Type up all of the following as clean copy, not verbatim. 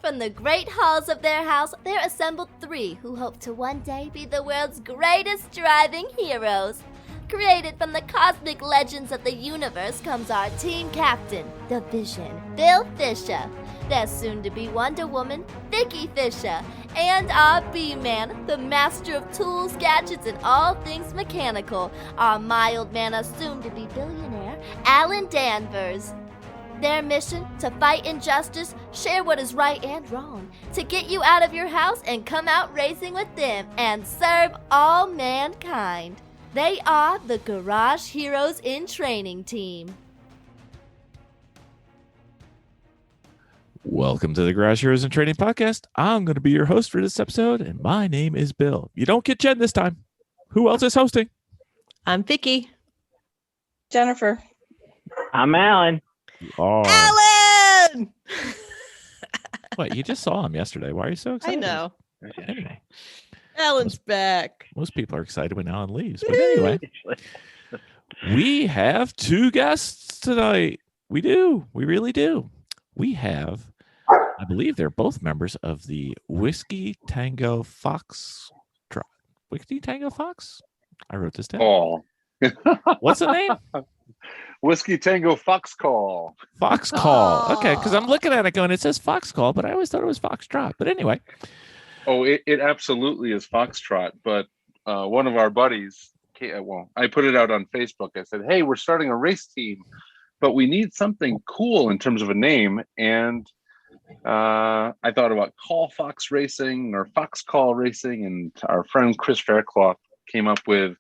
From the great halls of their house, there assembled three who hope to one day be the world's greatest driving heroes. Created from the cosmic legends of the universe comes our team captain, the Vision, Bill Fisher. Their soon-to-be Wonder Woman, Vicky Fisher. And our B-Man, the master of tools, gadgets, and all things mechanical, our mild-mannered soon-to-be billionaire, Alan Danvers. Their mission? To fight injustice, share what is right and wrong, to get you out of your house and come out racing with them and serve all mankind. They are the Garage Heroes in Training Team. Welcome to the Garage Heroes in Training Podcast. I'm going to be your host for this episode, and my name is Bill. You don't get Jen this time. Who else is hosting? I'm Vicky. Jennifer. I'm Alan. Oh. Alan! What? You just saw him yesterday. Why are you so excited? I know. Anyway, Alan's back. most people are excited when Alan leaves. But anyway, we have two guests tonight. We do. We really do. We have, I believe they're both members of the Whiskey Tango Fox. Whiskey Tango Fox? I wrote this down. Call. What's the name? Whiskey Tango Fox Call. Fox Call. Okay, because I'm looking at it going, it says Fox Call, but I always thought it was Foxtrot. But anyway. Oh, it absolutely is Foxtrot. But one of our buddies, I put it out on Facebook. I said, hey, we're starting a race team, but we need something cool in terms of a name. And I thought about Call Fox Racing or Fox Call Racing. And our friend Chris Faircloth came up with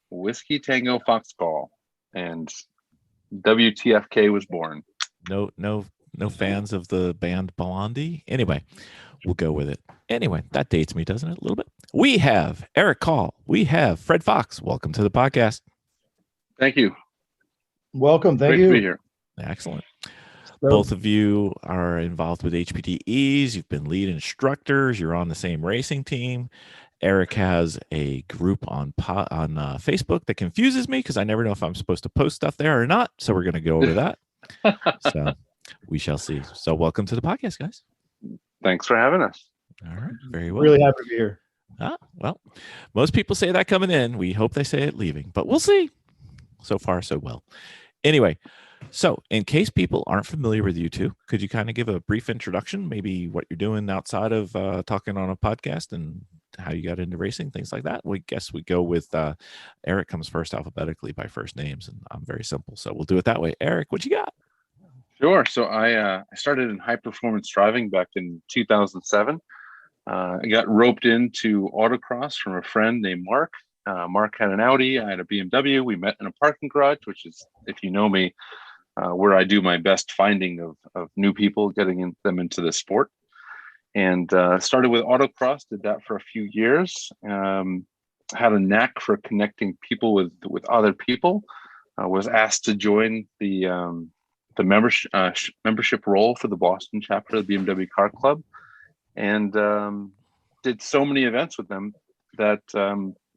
Whiskey Tango Fox Call. And WTFK was born. No fans of the band Blondie. Anyway, we'll go with it. Anyway, that dates me, doesn't it? A little bit. We have Eric Kaul. We have Fred Fox. Welcome to the podcast. Thank you. Welcome. Thank Great you. to be here. Excellent. Both of you are involved with HPDEs. You've been lead instructors. You're on the same racing team. Eric has a group on Facebook that confuses me because I never know if I'm supposed to post stuff there or not. So we're going to go over that. So we shall see. So welcome to the podcast, guys. Thanks for having us. All right. Very well. Really happy to be here. Well, most people say that coming in. We hope they say it leaving, but we'll see. So far, so well. Anyway, so in case people aren't familiar with you two, could you kind of give a brief introduction, maybe what you're doing outside of talking on a podcast and how you got into racing, things like that? We guess we go with Eric comes first alphabetically by first names, and I'm very simple. So we'll do it that way. Eric, what you got? Sure. So I started in high performance driving back in 2007. I got roped into autocross from a friend named Mark. Mark had an Audi. I had a BMW. We met in a parking garage, which is, if you know me, where I do my best finding of new people, getting them into the sport. And started with autocross, did that for a few years. Had a knack for connecting people with other people. Was asked to join the membership role for the Boston chapter of the BMW Car Club, and did so many events with them that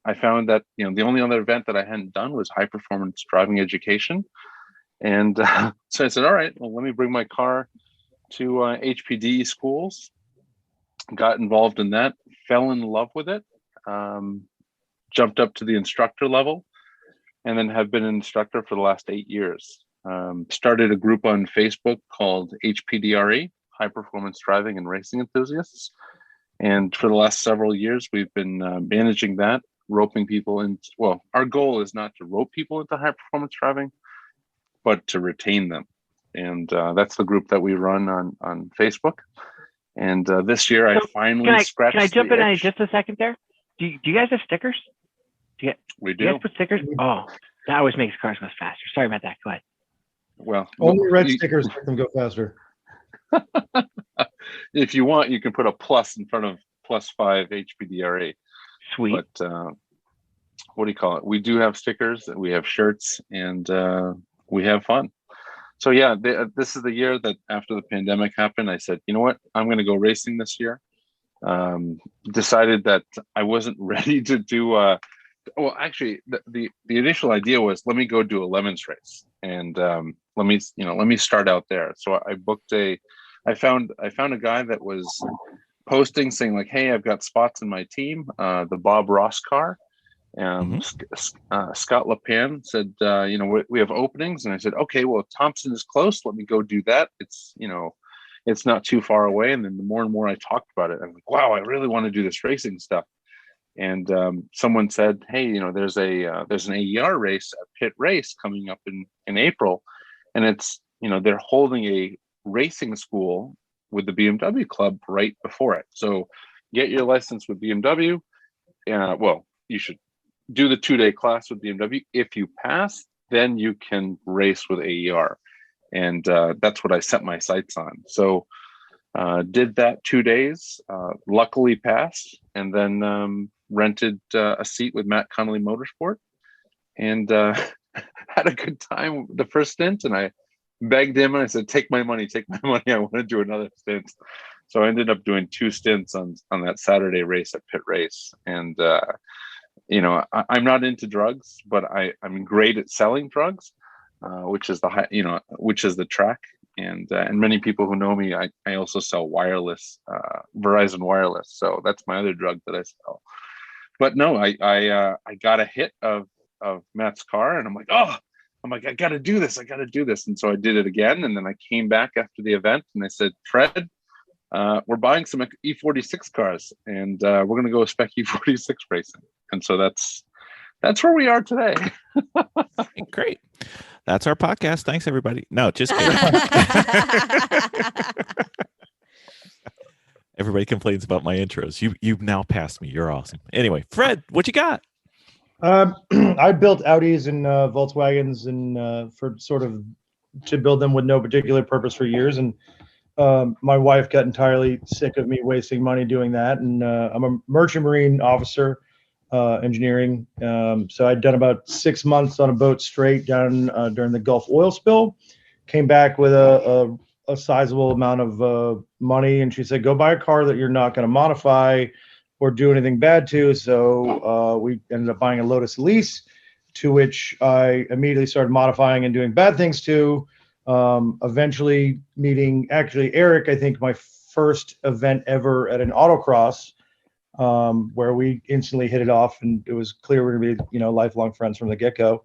I found that the only other event that I hadn't done was high performance driving education. And so I said, all right, well, let me bring my car to HPD schools. Got involved in that, fell in love with it, jumped up to the instructor level, and then have been an instructor for the last 8 years. Started a group on Facebook called HPDRE, High Performance Driving and Racing Enthusiasts. And for the last several years, we've been managing that, roping people in. Well, our goal is not to rope people into high performance driving, but to retain them. And that's the group that we run on Facebook. And this year, I finally scratched. Can I jump in itch. just a second there? Do you guys have stickers? We Do you do. guys put stickers? Oh, that always makes cars go faster. Sorry about that. Go ahead. Well, Only red stickers make them go faster. if you want, you can put a plus in front of +5 HPDRE. Sweet. But what do you call it? We do have stickers, we have shirts, and we have fun. So yeah, this is the year that after the pandemic happened, I said, you know what? I'm going to go racing this year. Decided that I wasn't ready to do. Well, actually, the initial idea was, let me go do a lemons race, and let me start out there. So I booked a found a guy that was posting saying like, "Hey, I've got spots in my team." The Bob Ross car. Scott LePan said, we have openings, and I said, okay, well, Thompson is close. Let me go do that. It's it's not too far away. And then the more and more I talked about it, I'm like, wow, I really want to do this racing stuff. And someone said, hey, there's an AER race, a pit race coming up in April, and it's they're holding a racing school with the BMW club right before it. So get your license with BMW. Well, you should do the 2-day class with BMW. If you pass, then you can race with AER. And that's what I set my sights on. So did that 2 days, luckily passed, and then rented a seat with Matt Connolly Motorsport, and had a good time the first stint. And I begged him, and I said, take my money. I want to do another stint. So I ended up doing 2 stints on that Saturday race at Pit Race. And I'm not into drugs, but I'm great at selling drugs, which is the track. And many people who know me, I also sell wireless, Verizon Wireless. So that's my other drug that I sell. But no, I got a hit of Matt's car, and I'm like, I got to do this. And so I did it again. And then I came back after the event, and I said, Fred, we're buying some E46 cars, and we're going to go spec E46 racing. And so that's where we are today. Great. That's our podcast. Thanks, everybody. No, just kidding. Everybody complains about my intros. You've now passed me. You're awesome. Anyway, Fred, what you got? I built Audis and Volkswagens and for sort of to build them with no particular purpose for years. And my wife got entirely sick of me wasting money doing that. And I'm a merchant marine officer, engineering. So I'd done about 6 months on a boat straight down during the Gulf oil spill. Came back with a sizable amount of money, and she said, go buy a car that you're not going to modify or do anything bad to. So we ended up buying a Lotus Elise, to which I immediately started modifying and doing bad things to. Eventually meeting actually Eric, I think my first event ever at an autocross, where we instantly hit it off, and it was clear we're going to be, lifelong friends from the get-go.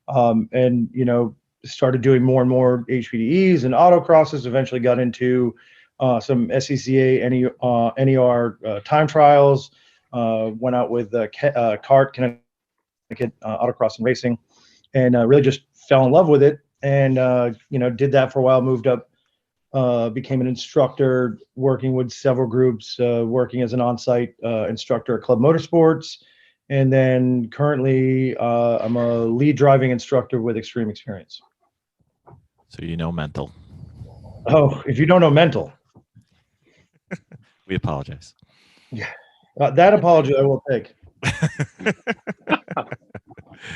And started doing more and more HPDEs and autocrosses. Eventually got into some SCCA NER time trials. Went out with CART, Connecticut Autocross and Racing, and really just fell in love with it. And did that for a while. Moved up, became an instructor, working with several groups, working as an on-site instructor at Club Motorsports. And then currently, I'm a lead driving instructor with Extreme Experience. So mental. Oh, if you don't know mental. We apologize. Yeah, that apology I will take.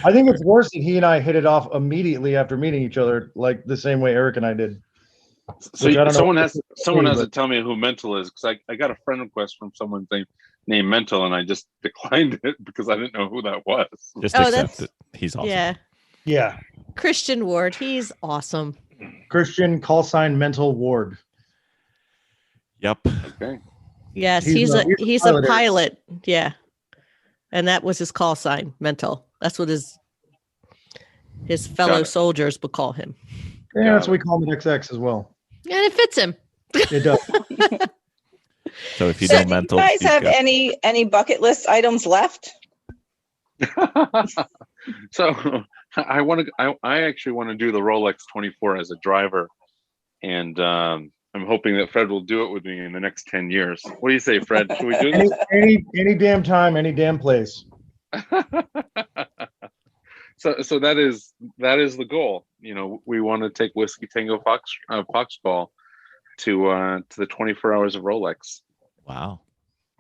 I think it's worse that he and I hit it off immediately after meeting each other, like the same way Eric and I did. So someone has to tell me who Mental is, because I got a friend request from someone named Mental, and I just declined it because I didn't know who that was. Just accept it. He's awesome. Yeah. Christian Ward. He's awesome. Christian call sign Mental Ward. Yep. Okay. Yes, he's a pilot. Yeah. And that was his call sign, Mental. That's what his fellow soldiers would call him. Yeah, that's what we call him at XX as well. And it fits him. It does. So if you know Mental, do you guys have any bucket list items left? So I actually want to do the Rolex 24 as a driver, and I'm hoping that Fred will do it with me in the next 10 years. What do you say, Fred? Should we do this? Any damn time, any damn place. So that is the goal. We want to take Whiskey Tango Foxball to the 24 hours of Rolex. Wow.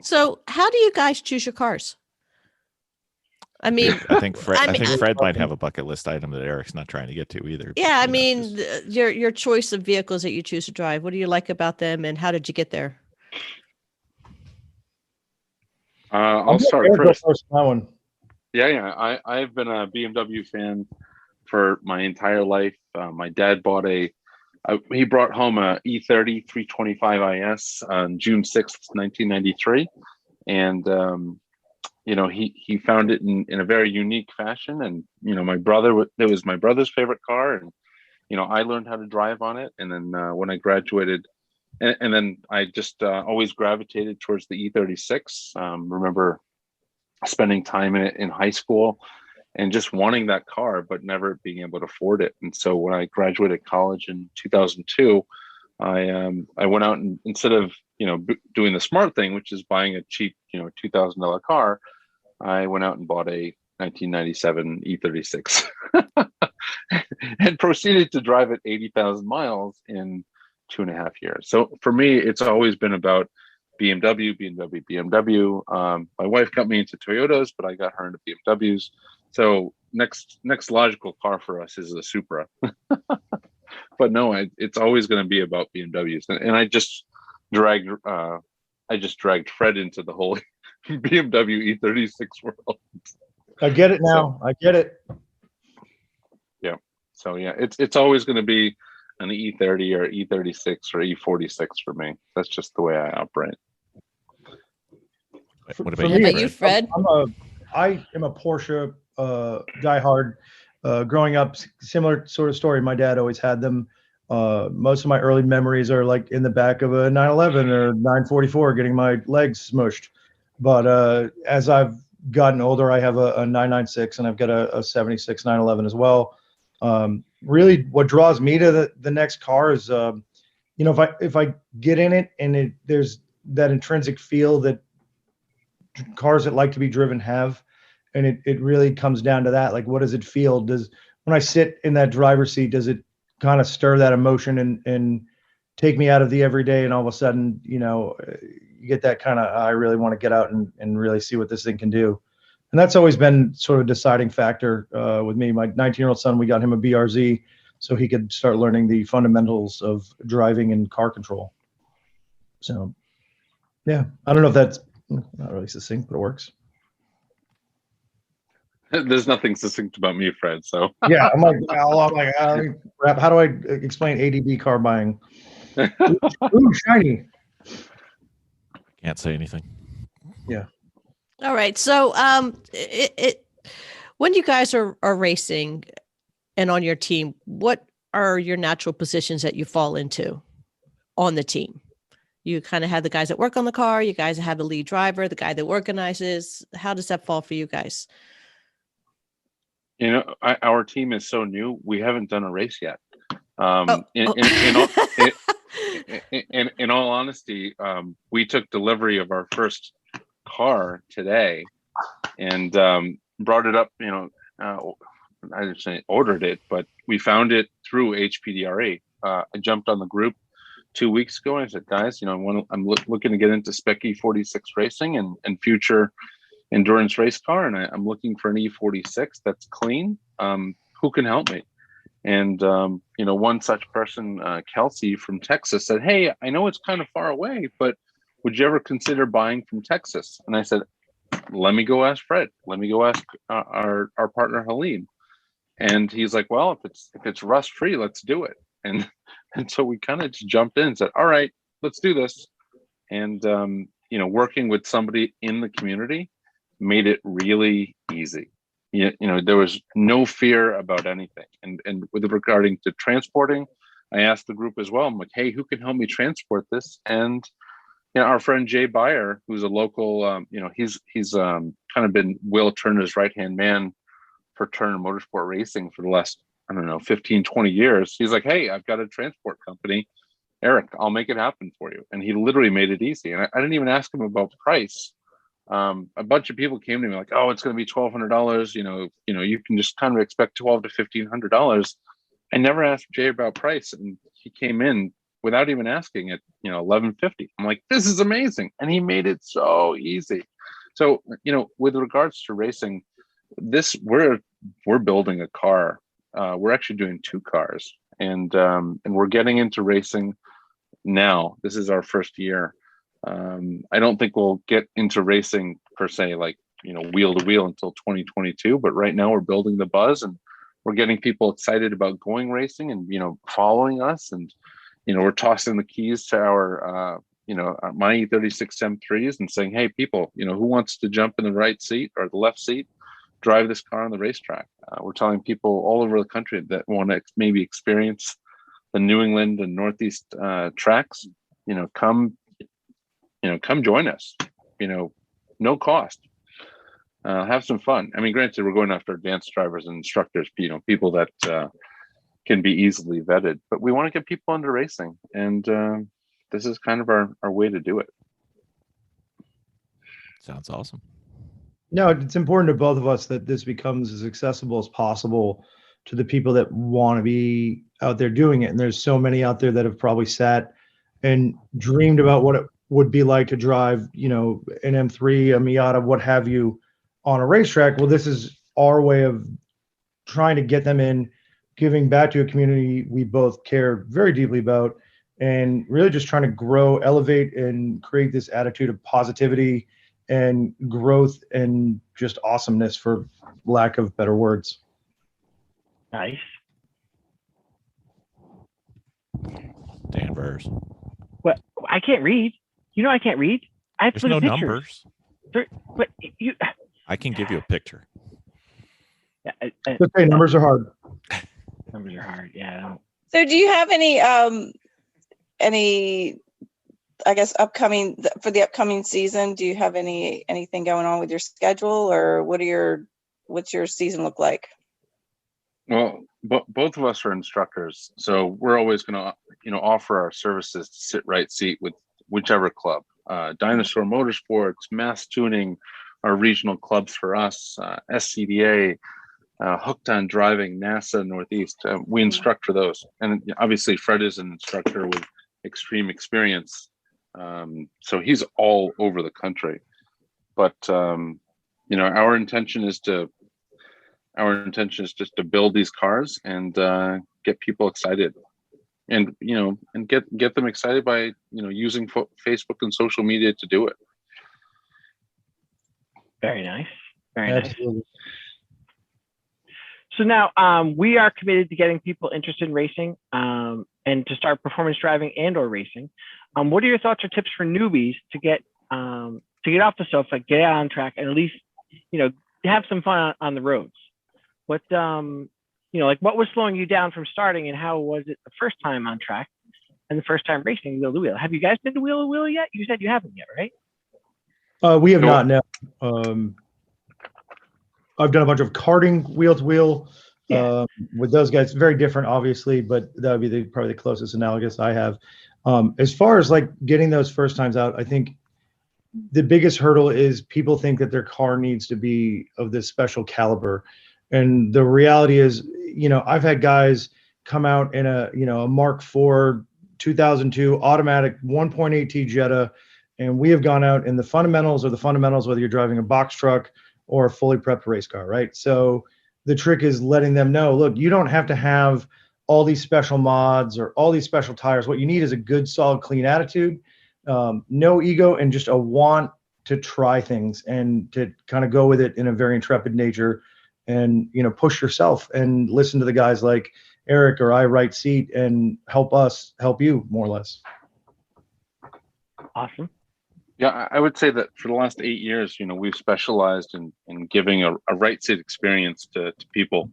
So how do you guys choose your cars? I mean, I think Fred might have a bucket list item that Eric's not trying to get to either. Yeah, I mean, your choice of vehicles that you choose to drive. What do you like about them, and how did you get there? I'll start first. That one. Yeah. I've been a BMW fan for my entire life. My dad bought a he brought home a E30 325 IS on June 6th, 1993. And, he found it in a very unique fashion. And, it was my brother's favorite car. And, I learned how to drive on it. And then when I graduated, and then I just always gravitated towards the E36. Remember spending time in it in high school and just wanting that car, but never being able to afford it. And so when I graduated college in 2002, I went out and instead of, doing the smart thing, which is buying a cheap, $2,000 car, I went out and bought a 1997 E36 and proceeded to drive it 80,000 miles in 2.5 years. So for me, it's always been about BMW. My wife got me into Toyotas, but I got her into BMWs. So next logical car for us is a Supra. But no, it's always going to be about BMWs. And I just dragged Fred into the whole BMW E36 world. I get it now. I get it. Yeah. So yeah, it's always going to be an E30 or E36 or E46 for me. That's just the way I operate. What How about you, Fred? I am a Porsche diehard. Growing up, similar sort of story. My dad always had them. Most of my early memories are like in the back of a 911 or 944, getting my legs smushed. But as I've gotten older, I have a 996 and I've got a 76 911 as well. Really, what draws me to the next car is, if I get in it and there's that intrinsic feel that cars that like to be driven have, and it really comes down to that. Like, what does it feel? When I sit in that driver's seat, does it kind of stir that emotion and take me out of the everyday? And all of a sudden, you get that kind of, I really want to get out and really see what this thing can do. And that's always been sort of a deciding factor with me. My 19-year-old son, we got him a BRZ so he could start learning the fundamentals of driving and car control. So, yeah, I don't know if that's not really succinct, but it works. There's nothing succinct about me, Fred. So yeah, I'm like, how do I explain ADB car buying? Ooh, shiny. Can't say anything. Yeah. All right. So, when you guys are racing and on your team, what are your natural positions that you fall into on the team? You kind of have the guys that work on the car. You guys have the lead driver, the guy that organizes. How does that fall for you guys? Our team is so new. We haven't done a race yet. In all honesty, we took delivery of our first car today and brought it up. I didn't say ordered it, but we found it through HPDRE. I jumped on the group 2 weeks ago and I said, guys, I'm looking to get into Spec E46 racing and future endurance race car, and I'm looking for an E46 that's clean. Who can help me? And one such person, Kelsey from Texas, said, hey, I know it's kind of far away, but would you ever consider buying from Texas? And I said, let me go ask Fred. Let me go ask our partner Helene. And he's like, well, if it's rust free, let's do it. And so we kind of just jumped in and said, all right, let's do this. And working with somebody in the community made it really easy. There was no fear about anything. And with regarding to transporting, I asked the group as well. I'm like, hey, who can help me transport this? And our friend Jay Beyer, who's a local, he's kind of been Will Turner's right-hand man for Turner Motorsport Racing for the last, 15, 20 years. He's like, hey, I've got a transport company. Eric, I'll make it happen for you. And he literally made it easy. And I didn't even ask him about price. A bunch of people came to me like, oh, it's going to be $1,200. You can just kind of expect $1,200 to $1,500. I never asked Jay about price, and he came in without even asking at $1,150. I'm like, this is amazing, and he made it so easy. So with regards to racing, we're building a car. We're actually doing 2 cars, and we're getting into racing now. This is our first year. I don't think we'll get into racing per se, like, wheel to wheel until 2022. But right now we're building the buzz and we're getting people excited about going racing and, following us. And, we're tossing the keys to our, my E36 M3s and saying, hey, people, who wants to jump in the right seat or the left seat, drive this car on the racetrack. We're telling people all over the country that want to maybe experience the New England and Northeast tracks, come join us, no cost. Have some fun. I mean, granted, we're going after advanced drivers and instructors, people that can be easily vetted, but we want to get people into racing. And this is kind of our way to do it. Sounds awesome. No, it's important to both of us that this becomes as accessible as possible to the people that want to be out there doing it. And there's so many out there that have probably sat and dreamed about what it would be like to drive, an M3, a Miata, what have you, on a racetrack. Well, this is our way of trying to get them in, giving back to a community we both care very deeply about, and really just trying to grow, elevate, and create this attitude of positivity and growth and just awesomeness, for lack of better words. Nice. Danvers. Well, I can't read. I can't read. I have to There's look no at pictures. numbers. But I can give you a picture. Yeah, Okay, numbers are hard. numbers are hard. Yeah. So do you have any, I guess, for the upcoming season, do you have anything going on with your schedule, or what's your season look like? Well, both of us are instructors, so we're always going to, offer our services to sit right seat with whichever club. Dinosaur Motorsports, Mass Tuning, our regional clubs for us, SCDA, Hooked on Driving, NASA Northeast. We instruct for those, and obviously Fred is an instructor with extreme experience, so he's all over the country. But our intention is just to build these cars and get people excited, and get them excited by using Facebook and social media to do it. Very nice. Very nice. Absolutely. So now we are committed to getting people interested in racing and to start performance driving and/or racing. What are your thoughts or tips for newbies to get off the sofa, get out on track, and at least have some fun on the roads? What what was slowing you down from starting, and how was it the first time on track and the first time racing wheel to wheel? Have you guys been to wheel to wheel yet? You said you haven't yet, right? We have not. No. I've done a bunch of karting wheel to wheel with those guys. Very different, obviously, but that would be probably the closest analogous I have. As far as like getting those first times out, I think the biggest hurdle is people think that their car needs to be of this special caliber. And the reality is, I've had guys come out in a Mark IV 2002 automatic 1.8T Jetta, and we have gone out in the fundamentals, whether you're driving a box truck or a fully prepped race car, right? So the trick is letting them know, look, you don't have to have all these special mods or all these special tires. What you need is a good, solid, clean attitude, no ego, and just a want to try things and to kind of go with it in a very intrepid nature, and push yourself and listen to the guys like Eric or I right seat and help us help you, more or less. Awesome. Yeah, I would say that for the last 8 years, we've specialized in giving a right seat experience to people,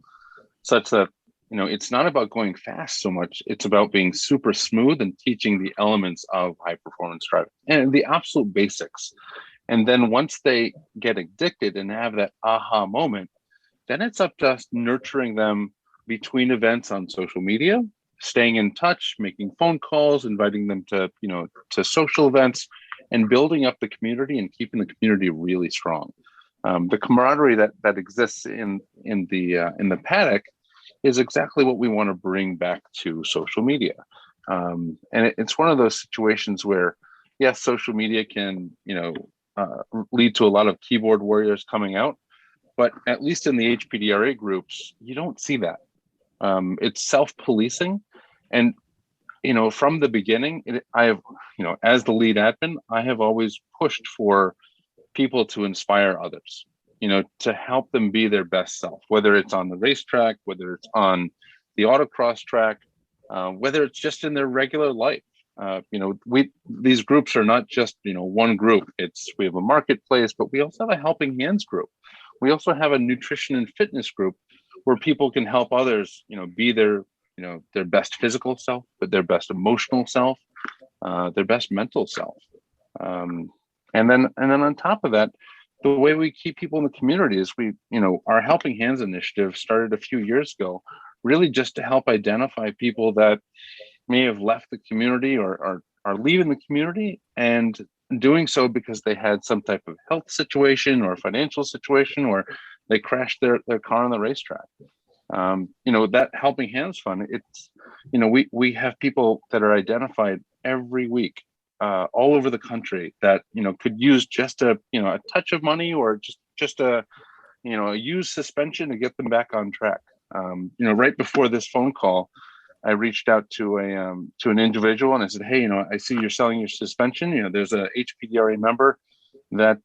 such that it's not about going fast so much. It's about being super smooth and teaching the elements of high performance driving and the absolute basics. And then once they get addicted and have that aha moment, then it's up to us nurturing them between events on social media, staying in touch, making phone calls, inviting them to social events, and building up the community and keeping the community really strong. The camaraderie that exists in the paddock is exactly what we want to bring back to social media. And it's one of those situations where, yes, social media can lead to a lot of keyboard warriors coming out, but at least in the HPDRA groups, you don't see that. It's self-policing, and from the beginning, I have, as the lead admin, I have always pushed for people to inspire others. to help them be their best self, whether it's on the racetrack, whether it's on the autocross track, whether it's just in their regular life. These groups are not just, one group. We have a marketplace, but we also have a helping hands group. We also have a nutrition and fitness group where people can help others, be their best physical self, but their best emotional self, their best mental self. And then on top of that, the way we keep people in the community is our Helping Hands initiative started a few years ago, really just to help identify people that may have left the community or are leaving the community, and doing so because they had some type of health situation or financial situation, or they crashed their car on the racetrack. That Helping Hands Fund, it's, we have people that are identified every week all over the country that, could use just a touch of money, or just a used suspension to get them back on track. Right before this phone call, I reached out to an individual and I said, hey, I see you're selling your suspension. There's a HPDRA member that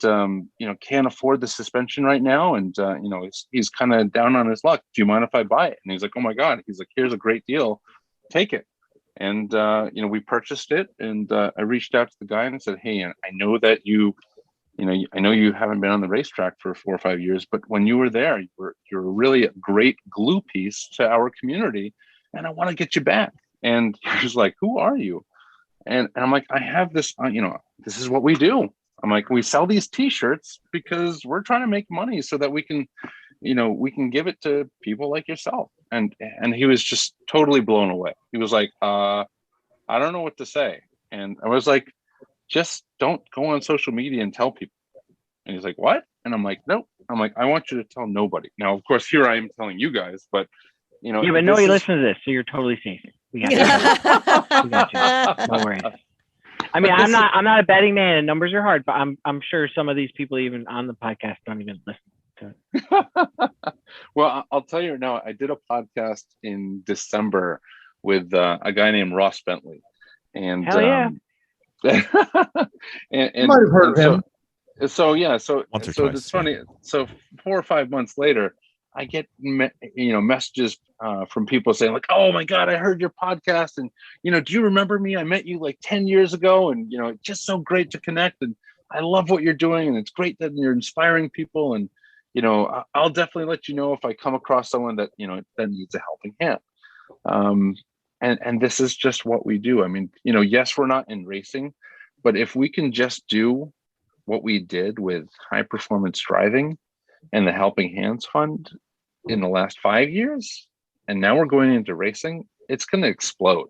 can't afford the suspension right now, and he's kind of down on his luck. Do you mind if I buy it? And he's like, oh my God. He's like, here's a great deal, take it. And we purchased it, and I reached out to the guy and I said, hey, I know that I know you haven't been on the racetrack for 4 or 5 years, but when you were there, you're really a great glue piece to our community, and I want to get you back. And he was like, who are you? And I'm like, I have this, this is what we do. I'm like, we sell these t-shirts because we're trying to make money so that we can give it to people like yourself. And he was just totally blown away. He was like, I don't know what to say. And I was like, just don't go on social media and tell people. And he's like, what? And I'm like, nope. I'm like, I want you to tell nobody. Now, of course, here I am telling you guys, but yeah, but nobody listens to this, so you're totally safe. We got you. We got you. No worries. I mean, I'm not a betting man, and numbers are hard, but I'm sure some of these people even on the podcast don't even listen to it. Well, I'll tell you now, I did a podcast in December with a guy named Ross Bentley, and hell yeah. and might have heard of him. So Once or twice, it's funny. So 4 or 5 months later, I get messages from people saying like, oh my God, I heard your podcast, and do you remember me? I met you like 10 years ago, and it's just so great to connect, and I love what you're doing, and it's great that you're inspiring people, and I'll definitely let you know if I come across someone that that needs a helping hand. And this is just what we do. I mean, yes, we're not in racing, but if we can just do what we did with high performance driving and the Helping Hands Fund in the last 5 years, and now we're going into racing, it's going to explode.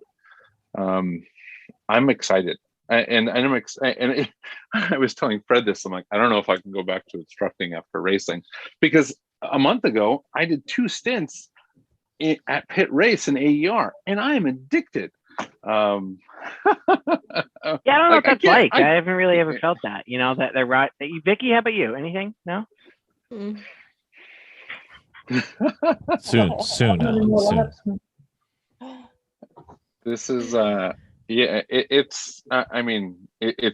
I'm excited. And I was telling Fred this, I'm like, I don't know if I can go back to instructing after racing, because a month ago, I did 2 stints at Pit Race in AER, and I am addicted. Yeah, I don't know what that's like. I haven't really ever felt that, that they're right. Vicky, how about you? Anything? No? Soon. This is it's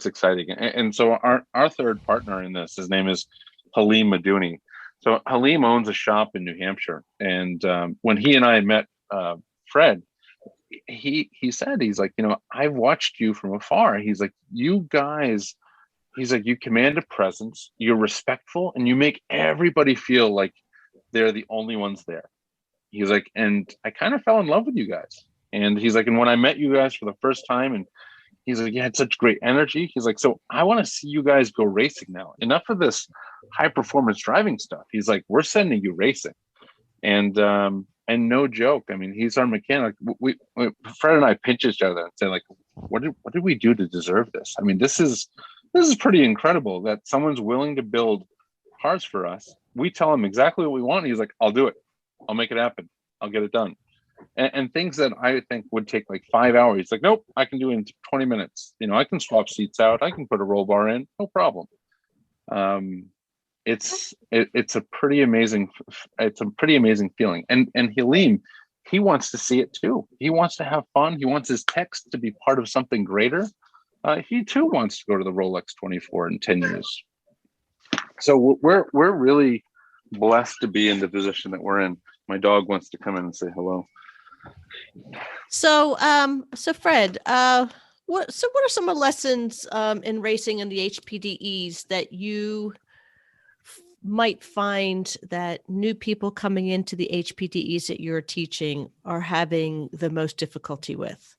exciting. And so our third partner in this, his name is Halim Madouni. So Halim owns a shop in New Hampshire, and when he and I met Fred, he said, he's like, I've watched you from afar. He's like, you guys, he's like, you command a presence, you're respectful, and you make everybody feel like they're the only ones there. He's like, and I kind of fell in love with you guys. And he's like, and when I met you guys for the first time, and he's like, you had such great energy. He's like, so I want to see you guys go racing now. Enough of this high performance driving stuff. He's like, we're sending you racing. And no joke, I mean, he's our mechanic. We Fred and I pinch each other and say, like, what did we do to deserve this? I mean, this is pretty incredible that someone's willing to build cars for us. We tell him exactly what we want. He's like, I'll do it. I'll make it happen. I'll get it done. And things that I think would take like 5 hours. He's like, nope, I can do it in 20 minutes. I can swap seats out. I can put a roll bar in, no problem. It's a pretty amazing feeling. And Halim, he wants to see it too. He wants to have fun. He wants his techs to be part of something greater. He too wants to go to the Rolex 24 in 10 years. So we're really blessed to be in the position that we're in. My dog wants to come in and say hello. So, Fred, what are some of the lessons in racing and the HPDEs that you might find that new people coming into the HPDEs that you're teaching are having the most difficulty with?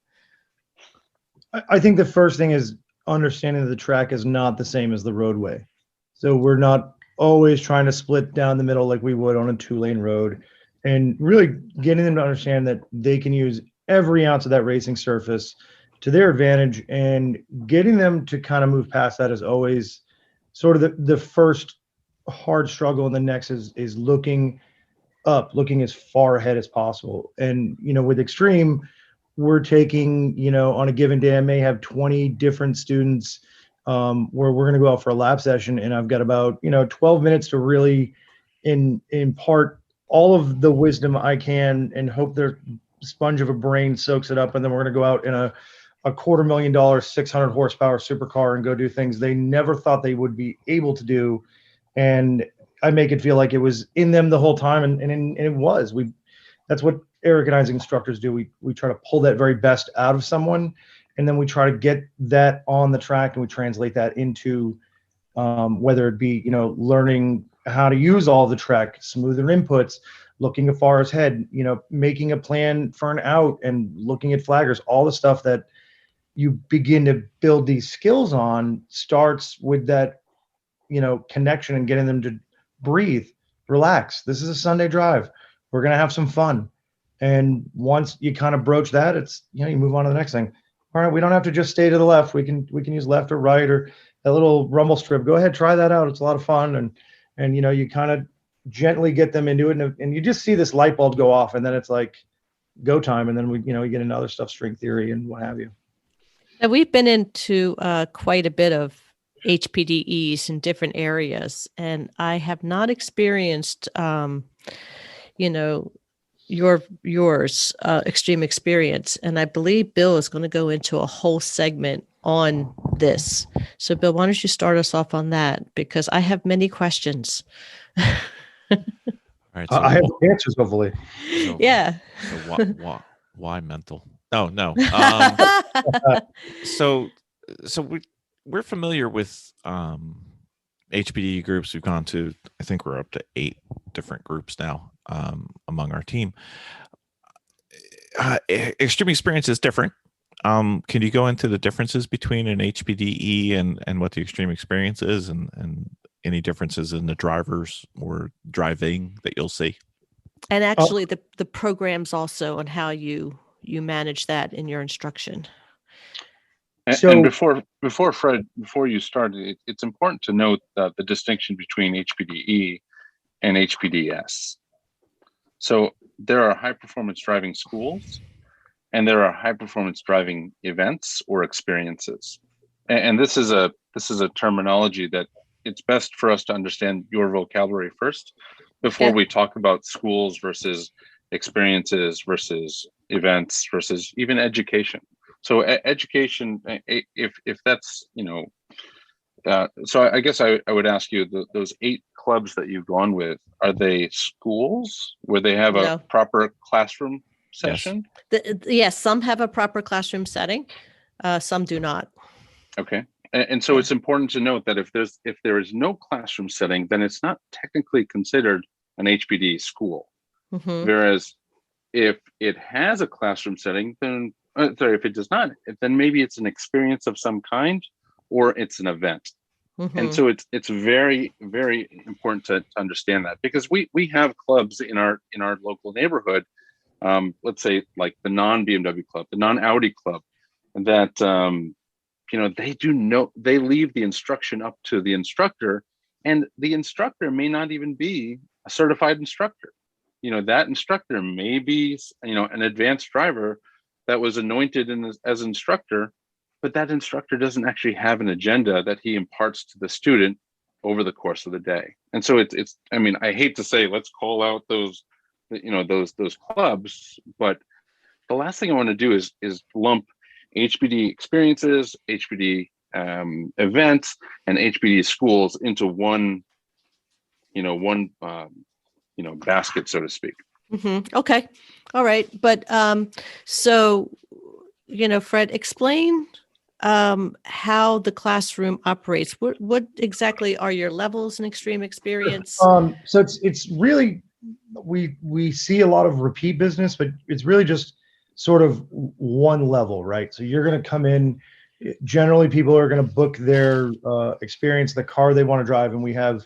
I think the first thing is understanding that the track is not the same as the roadway. So we're not always trying to split down the middle like we would on a 2-lane road, and really getting them to understand that they can use every ounce of that racing surface to their advantage, and getting them to kind of move past that is always sort of the first hard struggle. And the next is looking up, looking as far ahead as possible. And, with Extreme, we're taking, on a given day, I may have 20 different students where we're going to go out for a lap session, and I've got about 12 minutes to really impart all of the wisdom I can, and hope their sponge of a brain soaks it up. And then we're going to go out in a $250,000 600 horsepower supercar and go do things they never thought they would be able to do. And I make it feel like it was in them the whole time, and it was. That's what Eric and I as instructors do. We try to pull that very best out of someone, and then we try to get that on the track, and we translate that into whether it be learning how to use all the track, smoother inputs, looking as far ahead, making a plan for an out, and looking at flaggers. All the stuff that you begin to build these skills on starts with that connection, and getting them to breathe, relax. This is a Sunday drive. We're going to have some fun. And once you kind of broach that, it's, you move on to the next thing. All right, we don't have to just stay to the left. We can use left or right, or a little rumble strip. Go ahead, try that out. It's a lot of fun. And you kind of gently get them into it, and you just see this light bulb go off, and then it's like go time. And then we get into other stuff, string theory and what have you. Now, we've been into quite a bit of HPDEs in different areas, and I have not experienced, yours extreme experience. And I believe Bill is going to go into a whole segment on this. So, Bill, why don't you start us off on that? Because I have many questions. All right, so I have answers, hopefully. Yeah. So why mental? Oh, no. So we're familiar with HPD groups. We've gone to, I think we're up to 8 different groups now among our team. Extreme experience is different. Can you go into the differences between an HPDE and what the extreme experience is, and any differences in the drivers or driving that you'll see? And actually the programs also, and how you manage that in your instruction. And before Fred, before you start, it's important to note that the distinction between HPDE and HPDS. So there are high performance driving schools, and there are high performance driving events or experiences. And this is a terminology that it's best for us to understand your vocabulary first before we talk about schools versus experiences versus events versus even education. So education, if that's, so I guess I would ask you, those 8 clubs that you've gone with, are they schools where they have a proper classroom session? Yes, some have a proper classroom setting. Some do not. Okay. And so it's important to note that if there is no classroom setting, then it's not technically considered an HPD school. Mm-hmm. Whereas if it has a classroom setting, then if it does not, then maybe it's an experience of some kind, or it's an event. Mm-hmm. And so it's very, very important to understand that, because we have clubs in our local neighborhood, let's say like the non-BMW club, the non-Audi club, that they leave the instruction up to the instructor, and the instructor may not even be a certified instructor. That instructor may be an advanced driver that was anointed as instructor, but that instructor doesn't actually have an agenda that he imparts to the student over the course of the day. And so it's I hate to say let's call out those clubs, but the last thing I want to do is lump HPD experiences, HPD events, and HPD schools into one one basket, so to speak. Okay. All right. But so, Fred, explain how the classroom operates. What exactly are your levels in extreme experience? So it's really, we see a lot of repeat business, but it's really just sort of one level, right? So you're going to come in. Generally, people are going to book their experience, the car they want to drive, and we have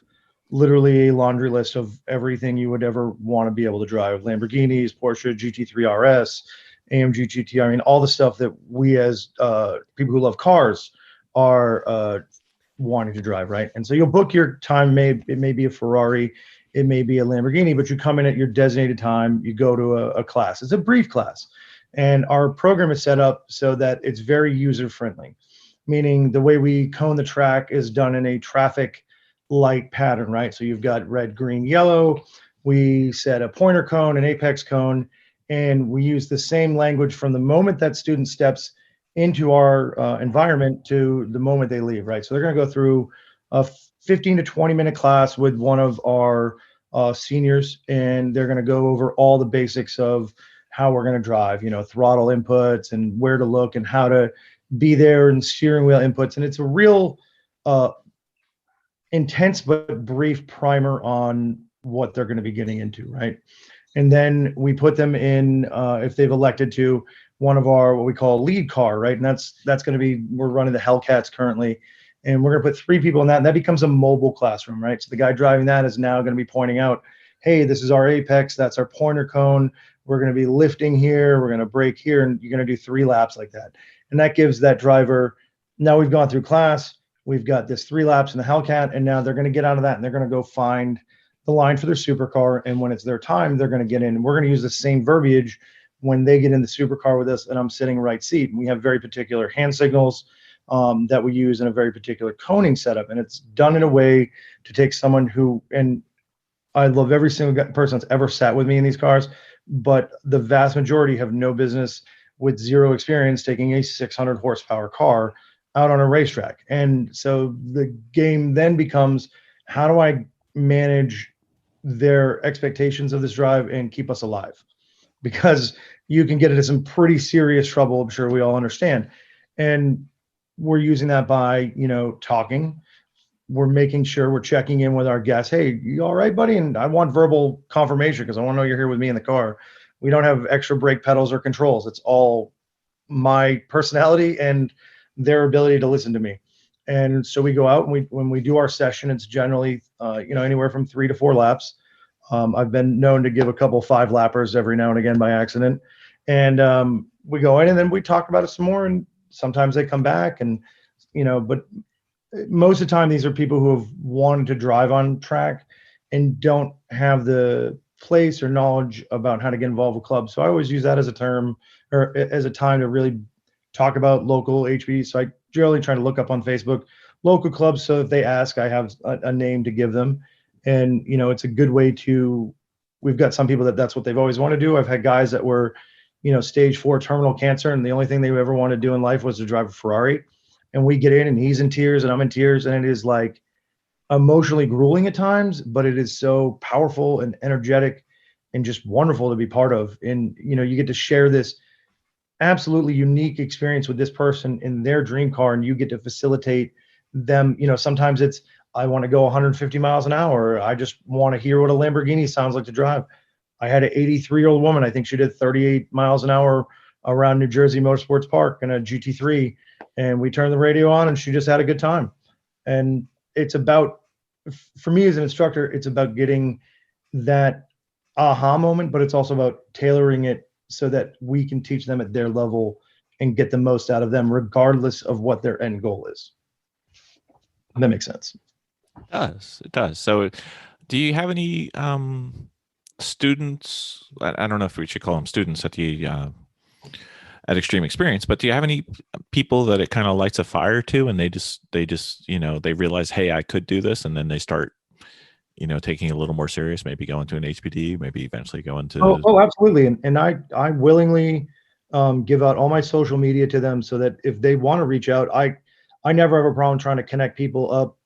literally a laundry list of everything you would ever want to be able to drive: Lamborghinis, Porsche GT3 RS, AMG GT. I mean, all the stuff that we as people who love cars are wanting to drive, right? And so you'll book your time. It may be a Ferrari, it may be a Lamborghini, but you come in at your designated time. You go to a class. It's a brief class, and our program is set up so that it's very user friendly. Meaning the way we cone the track is done in a traffic light pattern, right? So you've got red, green, yellow. We set a pointer cone, an apex cone, and we use the same language from the moment that student steps into our environment to the moment they leave, right? So they're going to go through a 15 to 20-minute class with one of our seniors, and they're going to go over all the basics of how we're going to drive, throttle inputs and where to look and how to be there, and steering wheel inputs. And it's a real intense but brief primer on what they're going to be getting into, right? And then we put them in, if they've elected to, one of our what we call lead car, right? And that's going to be, we're running the Hellcats currently, and we're going to put 3 people in that, and that becomes a mobile classroom, right? So the guy driving that is now going to be pointing out, hey, this is our apex, that's our pointer cone, we're going to be lifting here, we're going to brake here, and you're going to do 3 laps like that. And that gives that driver, now we've gone through class, we've got this 3 laps in the Hellcat, and now they're going to get out of that and they're going to go find the line for their supercar. And when it's their time, they're going to get in. And we're going to use the same verbiage when they get in the supercar with us and I'm sitting right seat. And we have very particular hand signals that we use in a very particular coning setup. And it's done in a way to take someone who, and I love every single person that's ever sat with me in these cars, but the vast majority have no business with zero experience taking a 600 horsepower car out on a racetrack. And so the game then becomes, how do I manage their expectations of this drive and keep us alive? Because you can get into some pretty serious trouble, I'm sure we all understand. And we're using that by, talking. We're making sure we're checking in with our guests. Hey, you all right, buddy? And I want verbal confirmation because I want to know you're here with me in the car. We don't have extra brake pedals or controls. It's all my personality and their ability to listen to me. And so we go out and when we do our session, it's generally, anywhere from 3 to 4 laps. I've been known to give a couple 5 lappers every now and again by accident. And we go in and then we talk about it some more. And sometimes they come back and, but most of the time, these are people who have wanted to drive on track and don't have the place or knowledge about how to get involved with clubs. So I always use that as a term or as a time to really talk about local HB. So I generally try to look up on Facebook local clubs. So if they ask, I have a name to give them. And, it's a good way to, we've got some people that's what they've always wanted to do. I've had guys that were, stage 4 terminal cancer. And the only thing they ever wanted to do in life was to drive a Ferrari. And we get in and he's in tears and I'm in tears. And it is like emotionally grueling at times, but it is so powerful and energetic and just wonderful to be part of. And, you get to share this absolutely unique experience with this person in their dream car, and you get to facilitate them. Sometimes it's, I want to go 150 miles an hour. I just want to hear what a Lamborghini sounds like to drive. I had an 83-year-old woman. I think she did 38 miles an hour around New Jersey Motorsports Park in a GT3. And we turned the radio on and she just had a good time. And it's about, for me as an instructor, it's about getting that aha moment, but it's also about tailoring it so that we can teach them at their level and get the most out of them, regardless of what their end goal is. That makes sense. It does. So do you have any students, I don't know if we should call them students at the at Extreme Experience, but do you have any people that it kind of lights a fire to, and they just they realize, hey, I could do this, and then they start taking it a little more serious, maybe going to an HPD, maybe eventually going to oh absolutely. And I willingly give out all my social media to them so that if they want to reach out, I never have a problem trying to connect people up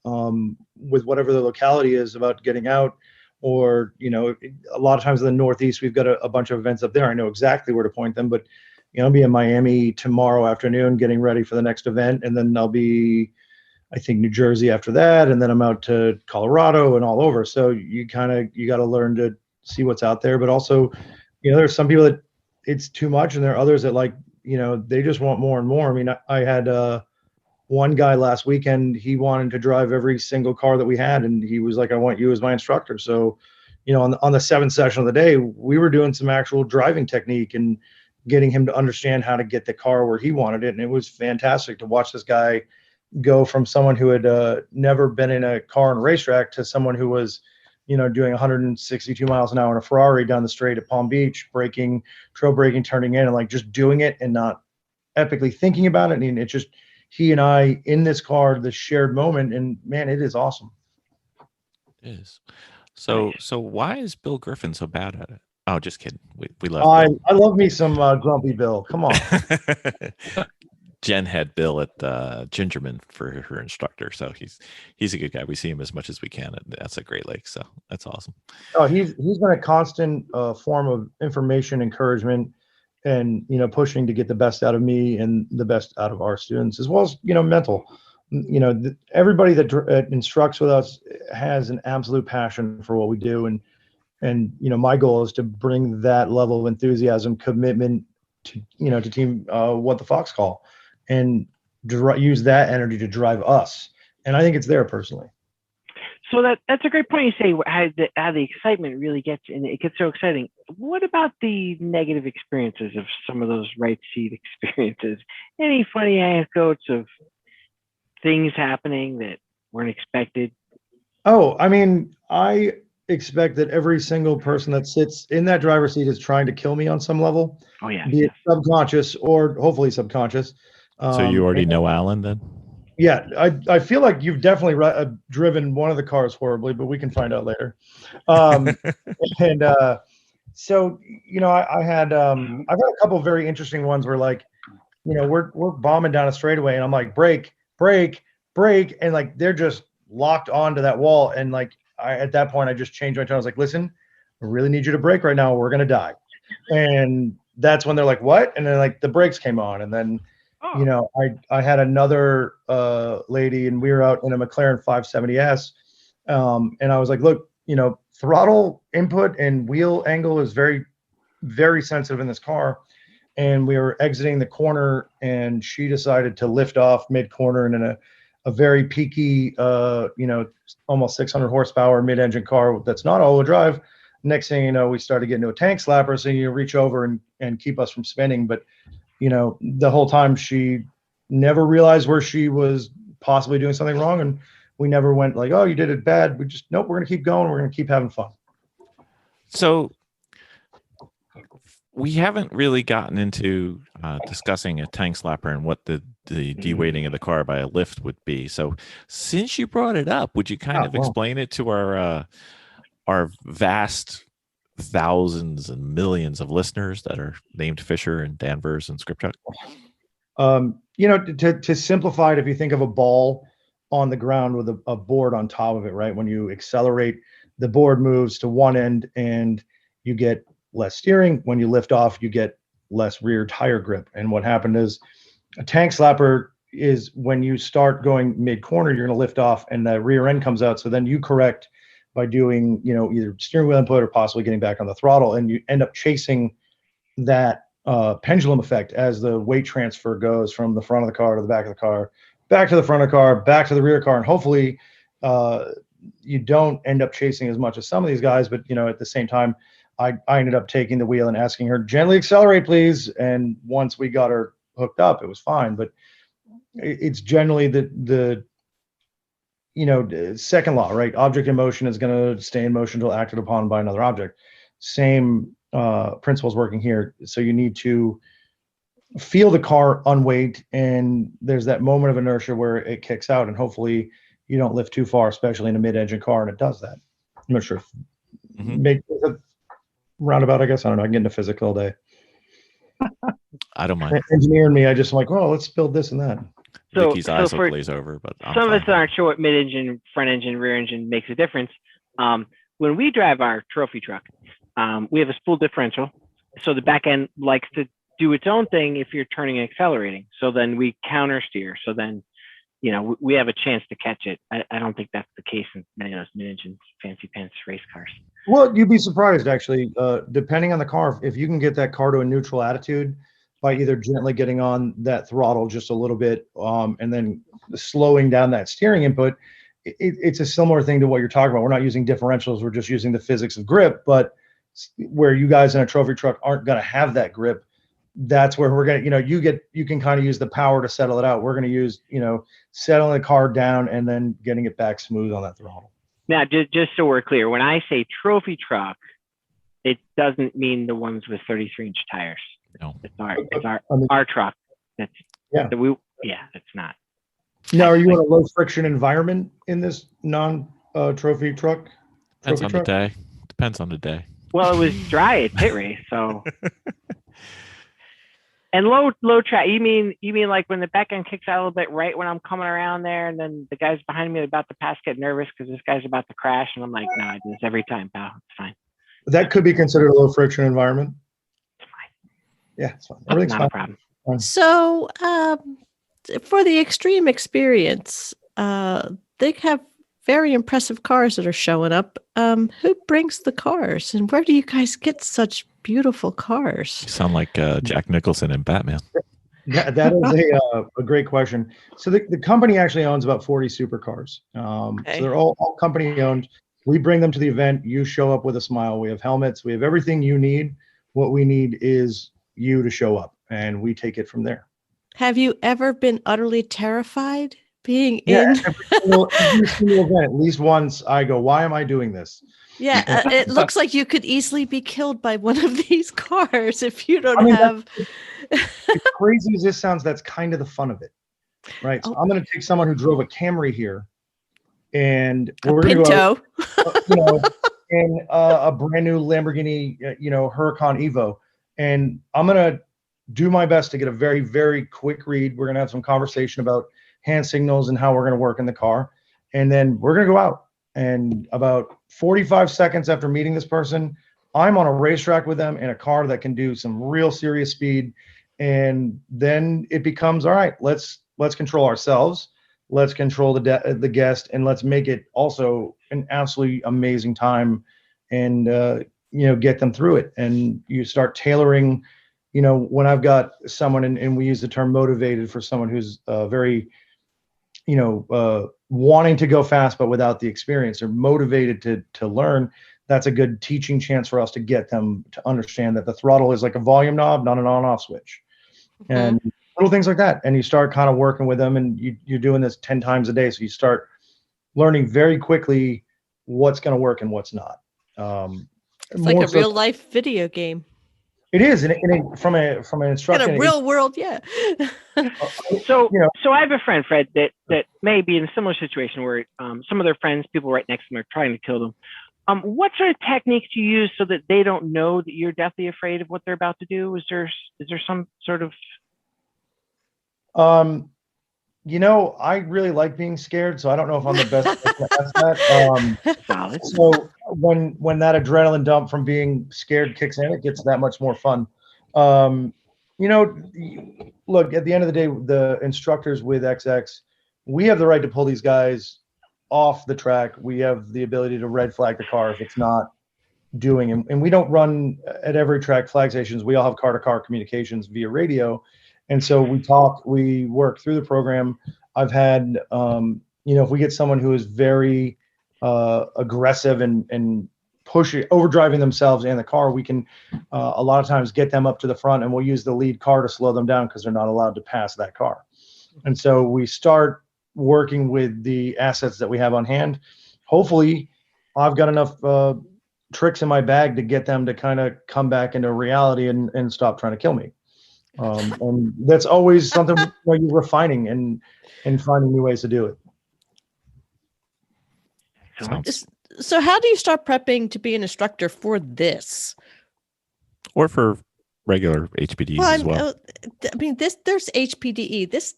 with whatever the locality is about getting out, or, a lot of times in the Northeast, we've got a bunch of events up there. I know exactly where to point them, but, I'll be in Miami tomorrow afternoon getting ready for the next event. And then I'll be, I think, New Jersey after that. And then I'm out to Colorado and all over. So you got to learn to see what's out there. But also, there's some people that it's too much, and there are others that they just want more and more. I mean, I had one guy last weekend, he wanted to drive every single car that we had. And he was like, I want you as my instructor. So, on the seventh session of the day, we were doing some actual driving technique and getting him to understand how to get the car where he wanted it. And it was fantastic to watch this guy go from someone who had never been in a car on a racetrack to someone who was, doing 162 miles an hour in a Ferrari down the straight at Palm Beach, trail braking, turning in, and just doing it and not epically thinking about it. And it's just he and I in this car, the shared moment, and man, it is awesome. It is. So why is Bill Griffin so bad at it? Oh, just kidding. We love Bill. I love me some grumpy Bill. Come on. Jen had Bill at Gingerman for her instructor, so he's a good guy. We see him as much as we can, and that's at Great Lakes, so that's awesome. Oh, he's been a constant form of information, encouragement, and pushing to get the best out of me and the best out of our students, as well as mental. Everybody that instructs with us has an absolute passion for what we do, and my goal is to bring that level of enthusiasm, commitment to to Team What the Fox Call, and use that energy to drive us. And I think it's there personally. So that's a great point. You say how the excitement really gets, and it gets so exciting. What about the negative experiences of some of those right seat experiences? Any funny anecdotes of things happening that weren't expected? Oh, I mean, I expect that every single person that sits in that driver's seat is trying to kill me on some level. Oh yeah, be it subconscious or hopefully subconscious. So you already know Alan then? Yeah, I feel like you've definitely driven one of the cars horribly, but we can find out later. And so I've had a couple of very interesting ones where we're bombing down a straightaway, and I'm like, brake, and they're just locked onto that wall, and at that point I just changed my tone. I was like, listen, I really need you to brake right now. We're gonna die. And that's when they're like, what? And then the brakes came on, and then I had another lady, and we were out in a McLaren 570S, and I was like, look, throttle input and wheel angle is very, very sensitive in this car. And we were exiting the corner, and she decided to lift off mid-corner, and in a very peaky, almost 600 horsepower mid-engine car that's not all-wheel drive. Next thing you know, we started getting to a tank slapper, so you reach over and keep us from spinning. But the whole time she never realized where she was possibly doing something wrong, and we never went like, oh, you did it bad. We just, nope, we're gonna keep going. We're gonna keep having fun. So we haven't really gotten into discussing a tank slapper and what the de-weighting of the car by a lift would be. So since you brought it up, would you kind of explain it to our vast thousands and millions of listeners that are named Fisher and Danvers and Scripchuck? To simplify it, if you think of a ball on the ground with a board on top of it, right? When you accelerate, the board moves to one end and you get less steering. When you lift off, you get less rear tire grip. And what happened is a tank slapper is when you start going mid-corner, you're going to lift off and the rear end comes out. So then you correct by doing, either steering wheel input or possibly getting back on the throttle, and you end up chasing that pendulum effect as the weight transfer goes from the front of the car to the back of the car, back to the front of the car, back to the rear car. And hopefully you don't end up chasing as much as some of these guys, but at the same time, I ended up taking the wheel and asking her, gently accelerate, please. And once we got her hooked up, it was fine. But it's generally the second law, right? Object in motion is going to stay in motion until acted upon by another object. Same principles working here. So you need to feel the car unweight, and there's that moment of inertia where it kicks out, and hopefully you don't lift too far, especially in a mid-engine car, and it does that. I'm not sure. Make a roundabout, I guess. I don't know. I can get into physics all day. I don't mind. Engineering me, I just like, oh, let's build this and that. So, Vicky's so eyes will for glaze over, but I'm some of us fine. aren't sure what mid-engine, front-engine, rear-engine makes a difference. When we drive our trophy truck, we have a spool differential. So the back end likes to do its own thing if you're turning and accelerating. So then we counter steer. So then, you know, we have a chance to catch it. I don't think that's the case in many of those mid-engine fancy pants race cars. Well, you'd be surprised actually, depending on the car, if you can get that car to a neutral attitude by either gently getting on that throttle just a little bit, and then slowing down that steering input. It's a similar thing to what you're talking about. We're not using differentials. We're just using the physics of grip, but where you guys in a trophy truck aren't going to have that grip, that's where we're going to, you know, you can kind of use the power to settle it out. We're going to use, you know, settling the car down and then getting it back smooth on that throttle. Now, just so we're clear, when I say trophy truck, it doesn't mean the ones with 33-inch tires. No. It's our truck. That's Yeah. It's not. Now, are you in a low friction environment in this non-trophy truck? Depends Trophy on truck? the day. Depends on the day. Well, it was dry at pit race, so. And low track. You mean like when the back end kicks out a little bit right when I'm coming around there, and then the guys behind me about to pass get nervous because this guy's about to crash, and I'm like, no, I do this every time, pal. It's fine. That could be considered a low friction environment. It's fine. Yeah, it's fine. Everything's Not fine. a problem. So, for the extreme experience, they have very impressive cars that are showing up. Who brings the cars, and where do you guys get such beautiful cars? You sound like Jack Nicholson in Batman. That is a great question. So the company actually owns about 40 supercars. Okay. So they're all company owned. We bring them to the event. You show up with a smile. We have helmets. We have everything you need. What we need is you to show up, and we take it from there. Have you ever been utterly terrified being Yeah, in? every single event, at least once, I go, why am I doing this? Yeah, it looks like you could easily be killed by one of these cars if you don't I mean, have. As crazy as this sounds, that's kind of the fun of it, right? So I'm going to take someone who drove a Camry here, and we're going to go, Pinto. in a brand new Lamborghini, Huracan Evo, and I'm going to do my best to get a very, very quick read. We're going to have some conversation about hand signals and how we're going to work in the car, and then we're going to go out. And about 45 seconds after meeting this person, I'm on a racetrack with them in a car that can do some real serious speed. And then it becomes, all right, let's control ourselves. Let's control the guest, and let's make it also an absolutely amazing time, and get them through it. And you start tailoring, when I've got someone, and we use the term motivated for someone who's very, wanting to go fast, but without the experience. They're motivated to learn. That's a good teaching chance for us to get them to understand that the throttle is like a volume knob, not an on-off switch. Mm-hmm. And little things like that. And you start kind of working with them, and you're doing this 10 times a day. So you start learning very quickly what's going to work and what's not. It's like a real life video game. It is, and from an instructor. In a real world, yeah. So I have a friend, Fred, that may be in a similar situation where some of their friends, people right next to them, are trying to kill them. What sort of techniques do you use so that they don't know that you're deathly afraid of what they're about to do? Is there some sort of? I really like being scared, so I don't know if I'm the best person to ask that. Solid. So when that adrenaline dump from being scared kicks in, it gets that much more fun. Look, at the end of the day, the instructors with XX, we have the right to pull these guys off the track. We have the ability to red flag the car if it's not doing, and we don't run at every track flag stations. We all have car-to-car communications via radio. And so we work through the program. I've had, if we get someone who is very aggressive and pushing, overdriving themselves and the car, we can a lot of times get them up to the front, and we'll use the lead car to slow them down because they're not allowed to pass that car. And so we start working with the assets that we have on hand. Hopefully, I've got enough tricks in my bag to get them to kind of come back into reality and stop trying to kill me. And that's always something where you're refining and finding new ways to do it. So how do you start prepping to be an instructor for this? Or for regular HPDs as well. I mean, there's HPDE. This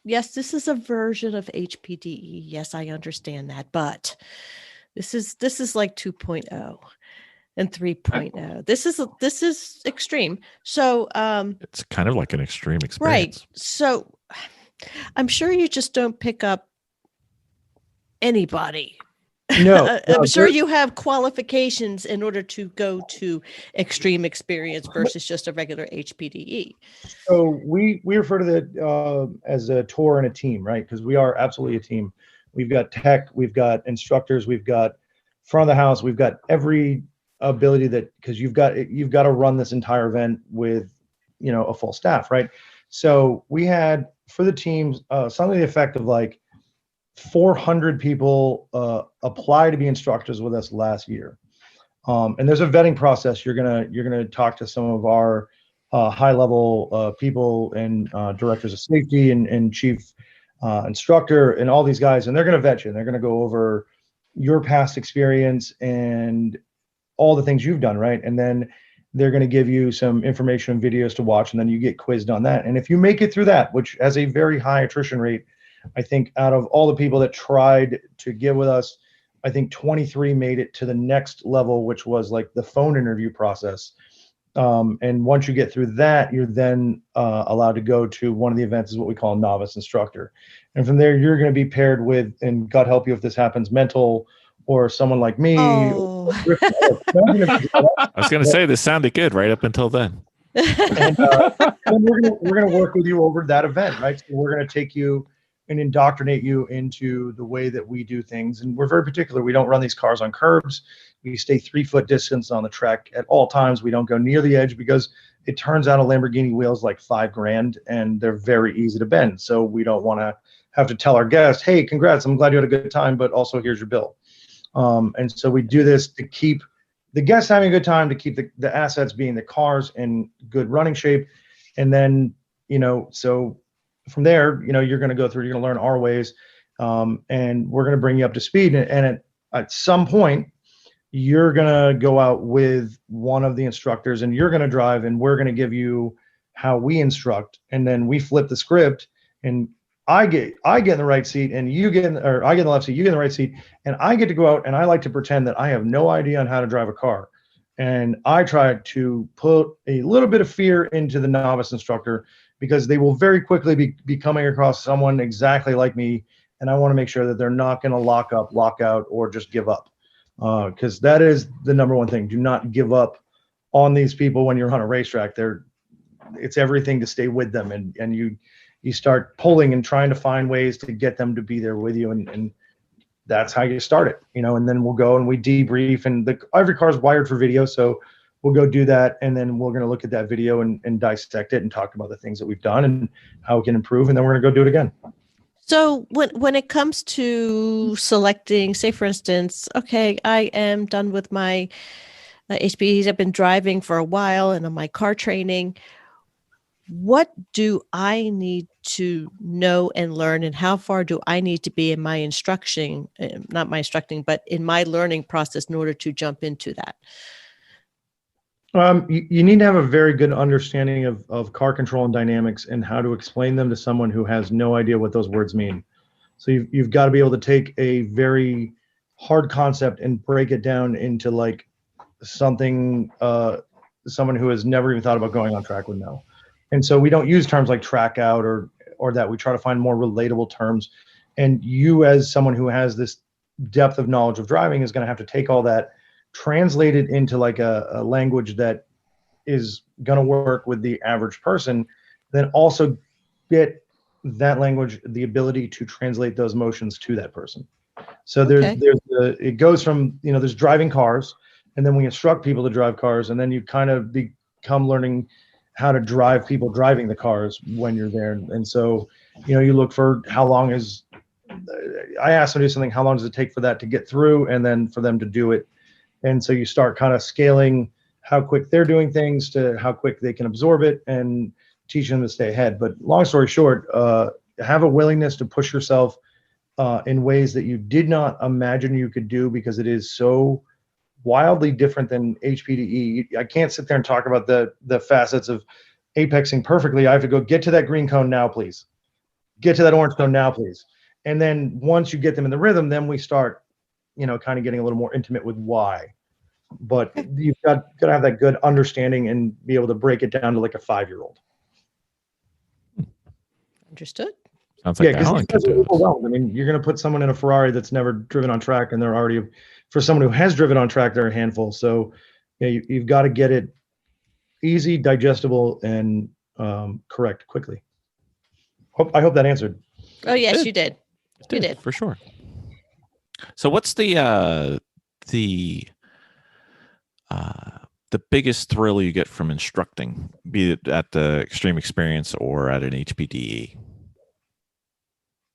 yes, this is a version of HPDE. Yes, I understand that, but this is like 2.0 and 3.0. This is extreme. So, It's kind of like an extreme right. experience. So, I'm sure you just don't pick up anybody. No, I'm no, sure there- you have qualifications in order to go to extreme experience versus just a regular HPDE. So we refer to that as a tour and a team, right? Because we are absolutely a team. We've got tech, we've got instructors, we've got front of the house, we've got every ability that, because you've got to run this entire event with a full staff, right? So we had for the teams something to the effect of like 400 people apply to be instructors with us last year. And there's a vetting process. You're gonna talk to some of our high level people and directors of safety and chief instructor and all these guys, and they're gonna vet you. And they're gonna go over your past experience and all the things you've done, right? And then they're going to give you some information and videos to watch, and then you get quizzed on that. And if you make it through that, which has a very high attrition rate, I think out of all the people that tried to get with us, I think 23 made it to the next level, which was like the phone interview process. And once you get through that, you're then allowed to go to one of the events, is what we call a novice instructor. And from there, you're going to be paired with, and God help you if this happens, mental or someone like me. Oh. I was going to say this sounded good right up until then. And we're gonna work with you over that event, right? So we're gonna take you and indoctrinate you into the way that we do things. And we're very particular. We don't run these cars on curbs. We stay 3-foot distance on the track at all times. We don't go near the edge because it turns out a Lamborghini wheel is like $5,000 and they're very easy to bend. So we don't want to have to tell our guests, hey, congrats, I'm glad you had a good time, but also here's your bill. And so we do this to keep the guests having a good time, to keep the assets being the cars in good running shape. And then, so from there, you're going to go through, you're going to learn our ways. And we're going to bring you up to speed. And at some point, you're going to go out with one of the instructors and you're going to drive, and we're going to give you how we instruct. And then we flip the script, and I get in the right seat, and I get in the left seat, you get in the right seat, and I get to go out, and I like to pretend that I have no idea on how to drive a car. And I try to put a little bit of fear into the novice instructor, because they will very quickly be coming across someone exactly like me. And I want to make sure that they're not going to lock up, lock out, or just give up. Because that is the number one thing. Do not give up on these people when you're on a racetrack. It's everything to stay with them. And you start pulling and trying to find ways to get them to be there with you. And that's how you start it, and then we'll go and we debrief, and every car is wired for video. So we'll go do that. And then we're going to look at that video and dissect it and talk about the things that we've done and how we can improve. And then we're going to go do it again. So when it comes to selecting, say, for instance, okay, I am done with my HPDs. I've been driving for a while and on my car training. What do I need to know and learn, and how far do I need to be in my instruction, not my instructing, but in my learning process in order to jump into that? You need to have a very good understanding of car control and dynamics and how to explain them to someone who has no idea what those words mean. So you've got to be able to take a very hard concept and break it down into like something someone who has never even thought about going on track would know. And so we don't use terms like track out or that. We try to find more relatable terms. And you, as someone who has this depth of knowledge of driving, is going to have to take all that, translate it into like a language that is going to work with the average person, then also get that language the ability to translate those motions to that person. So it goes from, there's driving cars, and then we instruct people to drive cars, and then you kind of become learning how to drive people driving the cars when you're there. And so, you look for how long I ask them to do something, how long does it take for that to get through, and then for them to do it. And so you start kind of scaling how quick they're doing things to how quick they can absorb it and teach them to stay ahead. But long story short, have a willingness to push yourself in ways that you did not imagine you could do, because it is so wildly different than HPDE. I can't sit there and talk about the facets of apexing perfectly. I have to go get to that green cone now, please. get to that orange zone now, please. And then once you get them in the rhythm, then we start, kind of getting a little more intimate with why. But you've got to have that good understanding and be able to break it down to like a 5-year-old. Understood. Sounds like Alan could do this. I mean, you're going to put someone in a Ferrari that's never driven on track, and they're already, for someone who has driven on track, they're a handful. So you've got to get it easy, digestible, and correct quickly. I hope that answered. Oh yes, you did. You did for sure. So what's the biggest thrill you get from instructing, be it at the Extreme Experience or at an HPDE?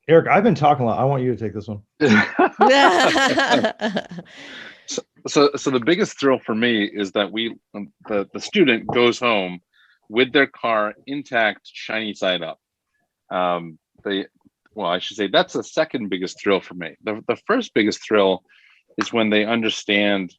Eric, I've been talking a lot. I want you to take this one. So the biggest thrill for me is that the student goes home with their car intact, shiny side up. I should say that's the second biggest thrill for me. The first biggest thrill is when they understand,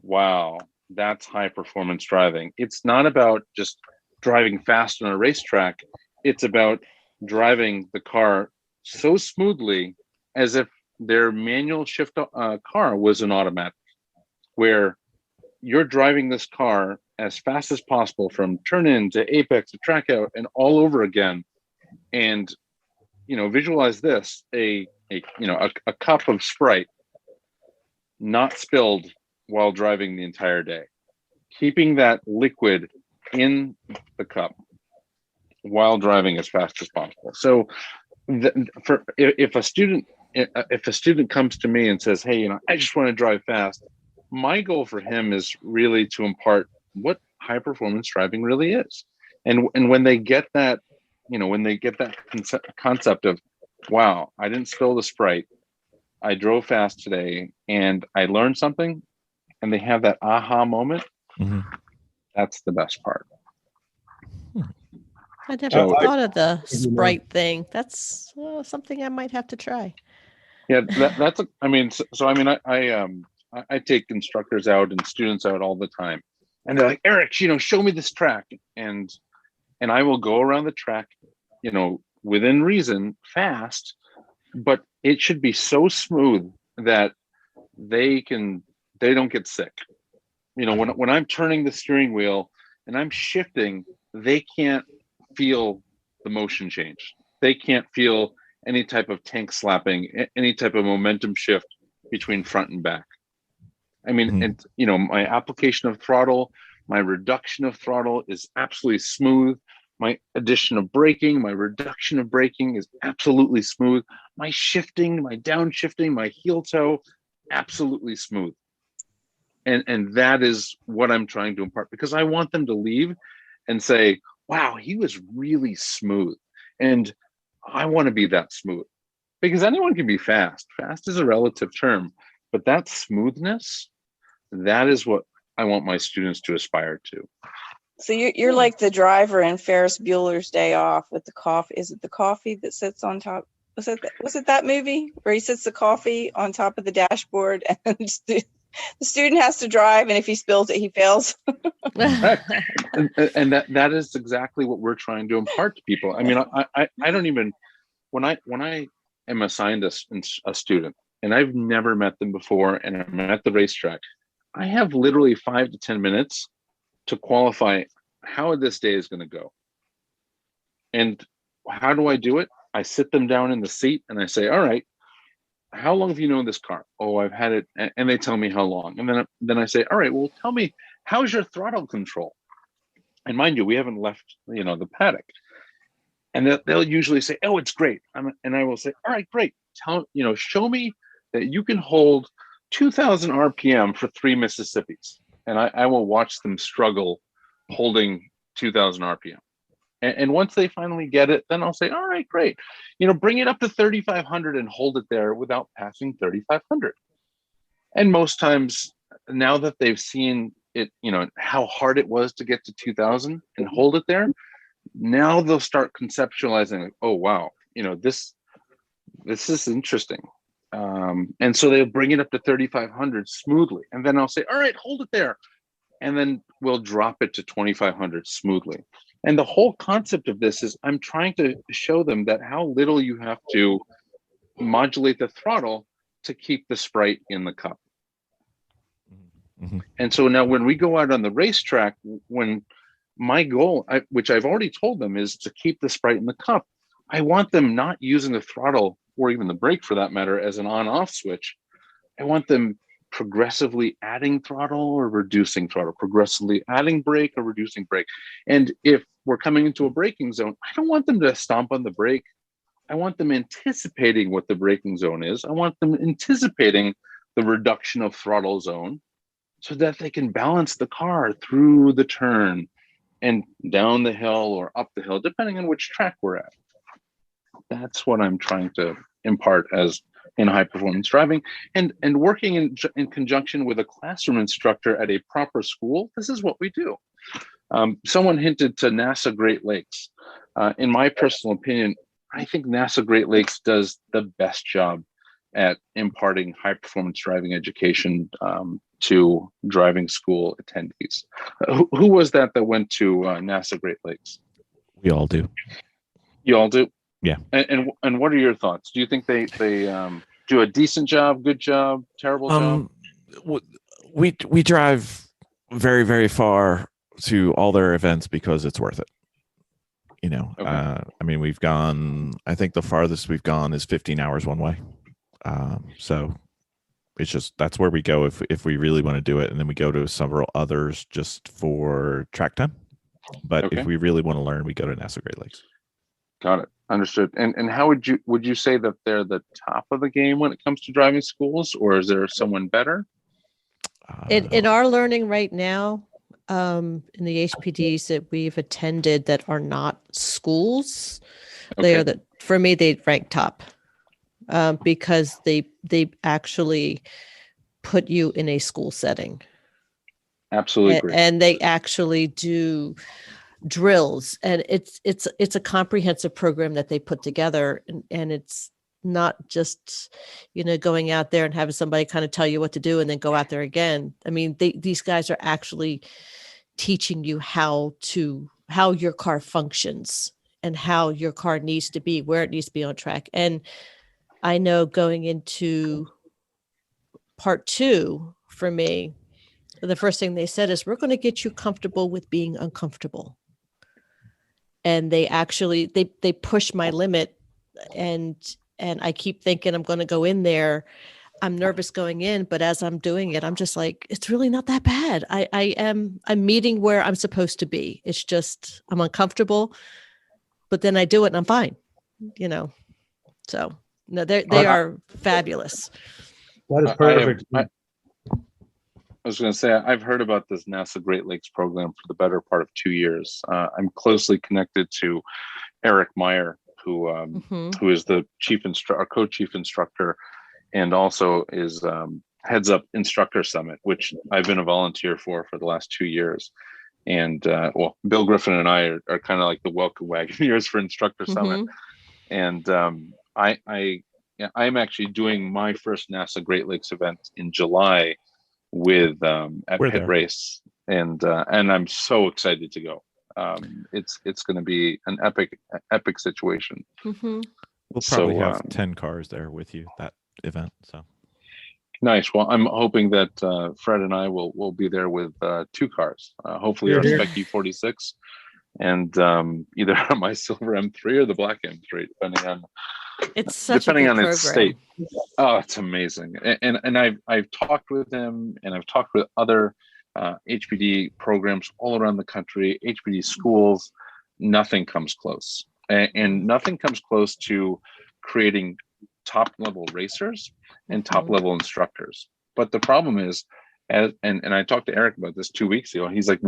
wow, that's high performance driving. It's not about just driving fast on a racetrack. It's about driving the car so smoothly as if their manual shift car was an automatic, where you're driving this car as fast as possible from turn in to apex to track out and all over again. And visualize this, a cup of Sprite not spilled while driving the entire day, keeping that liquid in the cup while driving as fast as possible. So if a student comes to me and says, hey, I just want to drive fast, my goal for him is really to impart what high performance driving really is. And when they get that, concept of, wow, I didn't spill the Sprite, I drove fast today and I learned something, and they have that aha moment, that's the best part. I never thought of the Sprite thing. That's something I might have to try. Yeah, I take instructors out and students out all the time, and they're like, Eric, show me this track, and I will go around the track, within reason, fast, but it should be so smooth that they don't get sick. When I'm turning the steering wheel and I'm shifting, they can't feel the motion change. They can't feel any type of tank slapping, any type of momentum shift between front and back. And my application of throttle, my reduction of throttle is absolutely smooth. My addition of braking, my reduction of braking is absolutely smooth. My shifting, my downshifting, my heel toe, absolutely smooth. And that is what I'm trying to impart, because I want them to leave and say, wow, he was really smooth. And I want to be that smooth, because anyone can be fast. Fast is a relative term, but that smoothness, that is what I want my students to aspire to. So you're like the driver in Ferris Bueller's Day Off with the coffee. Is it the coffee that sits on top? Was it that movie where he sits the coffee on top of the dashboard and the student has to drive, and if he spills it, he fails? Correct. And that is exactly what we're trying to impart to people. I don't even, when I am assigned a student and I've never met them before and I'm at the racetrack, I have literally 5 to 10 minutes to qualify how this day is going to go. And how do I do it? I sit them down in the seat and I say, all right, how long have you known this car? Oh, I've had it. And they tell me how long. And then I say, all right, well, tell me, how's your throttle control? And mind you, we haven't left, the paddock. And they'll usually say, oh, it's great. And I will say, all right, great. Show me that you can hold 2,000 RPM for 3 Mississippis. And I will watch them struggle holding 2,000 RPM. And once they finally get it, then I'll say, all right, great. Bring it up to 3,500 and hold it there without passing 3,500. And most times, now that they've seen it, how hard it was to get to 2,000 and hold it there, now they'll start conceptualizing, oh, wow, this is interesting. And so they'll bring it up to 3,500 smoothly. And then I'll say, all right, hold it there. And then we'll drop it to 2,500 smoothly. And the whole concept of this is I'm trying to show them that how little you have to modulate the throttle to keep the Sprite in the cup. Mhm. And so now when we go out on the racetrack, when my goal, which I've already told them, is to keep the Sprite in the cup, I want them not using the throttle or even the brake for that matter as an on-off switch. I want them progressively adding throttle or reducing throttle, progressively adding brake or reducing brake. And if we're coming into a braking zone, I don't want them to stomp on the brake. I want them anticipating what the braking zone is. I want them anticipating the reduction of throttle zone so that they can balance the car through the turn and down the hill or up the hill, depending on which track we're at. That's what I'm trying to impart as in high performance driving, and working in conjunction with a classroom instructor at a proper school. This is what we do. Someone hinted to NASA Great Lakes. In my personal opinion, I think NASA Great Lakes does the best job at imparting high performance driving education to driving school attendees. Who was that went to NASA Great Lakes? We all do. You all do? Yeah. And what are your thoughts? Do you think they do a decent job, good job, terrible job? We drive very, very far to all their events because it's worth it. You know, Okay. I mean, we've gone, I think the farthest we've gone is 15 hours one way. So it's just, that's where we go if we really want to do it. And then we go to several others just for track time. But Okay. if we really want to learn, we go to NASA Great Lakes. Got it. Understood. And how would you say that they're the top of the game when it comes to driving schools, or is there someone better? In our learning right now, in the HPDs that we've attended that are not schools, they are for me, they rank top because they actually put you in a school setting. Absolutely agree. And they actually do drills, and it's a comprehensive program that they put together, and it's not just going out there and having somebody kind of tell you what to do and then go out there again. I mean, these guys are actually teaching you how your car functions and how your car needs to be, where it needs to be on track. And I know going into part 2 for me, the first thing they said is, we're going to get you comfortable with being uncomfortable. And they actually, they push my limit, and I keep thinking I'm going to go in there. I'm nervous going in, but as I'm doing it, I'm just like, it's really not that bad. I'm meeting where I'm supposed to be. It's just, I'm uncomfortable, but then I do it and I'm fine, So no, they are fabulous. That is perfect. I was going to say, I've heard about this NASA Great Lakes program for the better part of 2 years. I'm closely connected to Eric Meyer, who is the co-chief instructor, and also is heads up Instructor Summit, which I've been a volunteer for the last 2 years. And Bill Griffin and I are kind of like the welcome wagoners for Instructor Summit. And I'm actually doing my first NASA Great Lakes event in July with at Pit Race, and I'm so excited to go. It's going to be an epic situation. We'll probably have 10 cars there with you that event. So nice. Well, I'm hoping that Fred and I will be there with 2 cars. Hopefully our Spec E46, and either my silver M3 or the black M3, depending on its state. Oh, it's amazing. And I've talked with him, and I've talked with other HPD programs all around the country, HPD schools. Nothing comes close, and nothing comes close to creating top level racers and top level instructors. But the problem is, and I talked to Eric about this 2 weeks ago. He's like,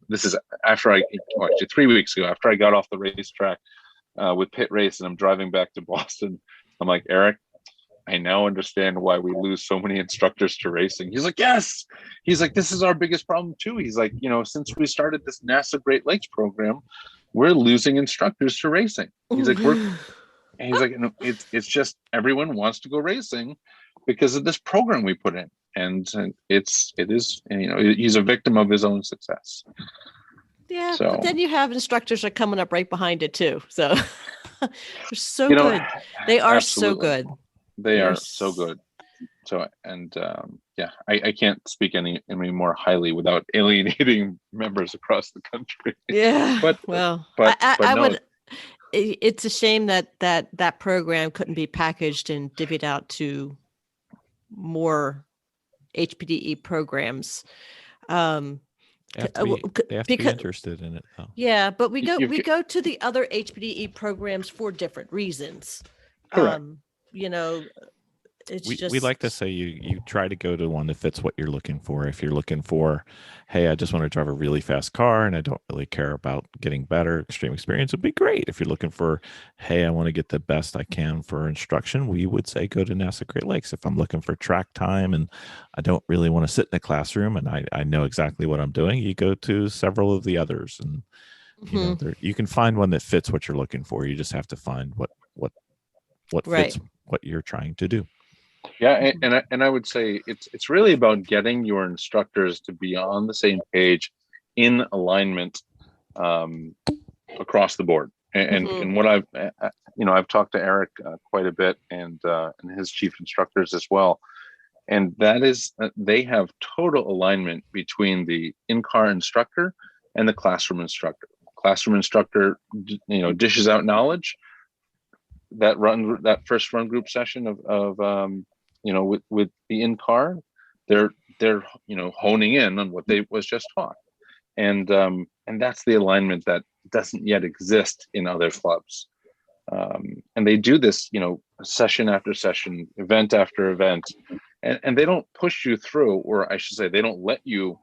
this is after actually 3 weeks ago, after I got off the racetrack with Pit Race, and I'm driving back to Boston. I'm like, Eric, I now understand why we lose so many instructors to racing. He's like, yes. He's like, this is our biggest problem too. He's like, since we started this NASA Great Lakes program, we're losing instructors to racing. He's like, it's just everyone wants to go racing because of this program we put in, and it is, he's a victim of his own success. Yeah, So- but then you have instructors are coming up right behind it too. So they're so You know, good. They are so absolutely. good. They are so good. So, and yeah, I can't speak any more highly without alienating members across the country. Yeah. But well, but I no, would. It's a shame that program couldn't be packaged and divvied out to more HPDE programs. They have to be interested in it, though. Yeah, but we You've g- go to the other HPDE programs for different reasons. Correct. You know, it's we just like to say you try to go to one that fits what you're looking for. If you're looking for, hey, I just want to drive a really fast car and I don't really care about getting better, extreme experience would be great. If you're looking for, hey, I want to get the best I can for instruction, we would say go to NASA Great Lakes. If I'm looking for track time and I don't really want to sit in a classroom and I know exactly what I'm doing, you go to several of the others, and you know you can find one that fits what you're looking for. You just have to find what Right. fits what you're trying to do. Yeah, and I would say it's really about getting your instructors to be on the same page, in alignment, across the board. And what I've talked to Eric quite a bit, and his chief instructors as well, and that is they have total alignment between the in-car instructor and the classroom instructor. Classroom instructor, dishes out knowledge. That first run group session of with the in-car, they're honing in on what they was just taught, and that's the alignment that doesn't yet exist in other clubs, and they do this session after session, event after event, and they don't push you through, or I should say they don't let you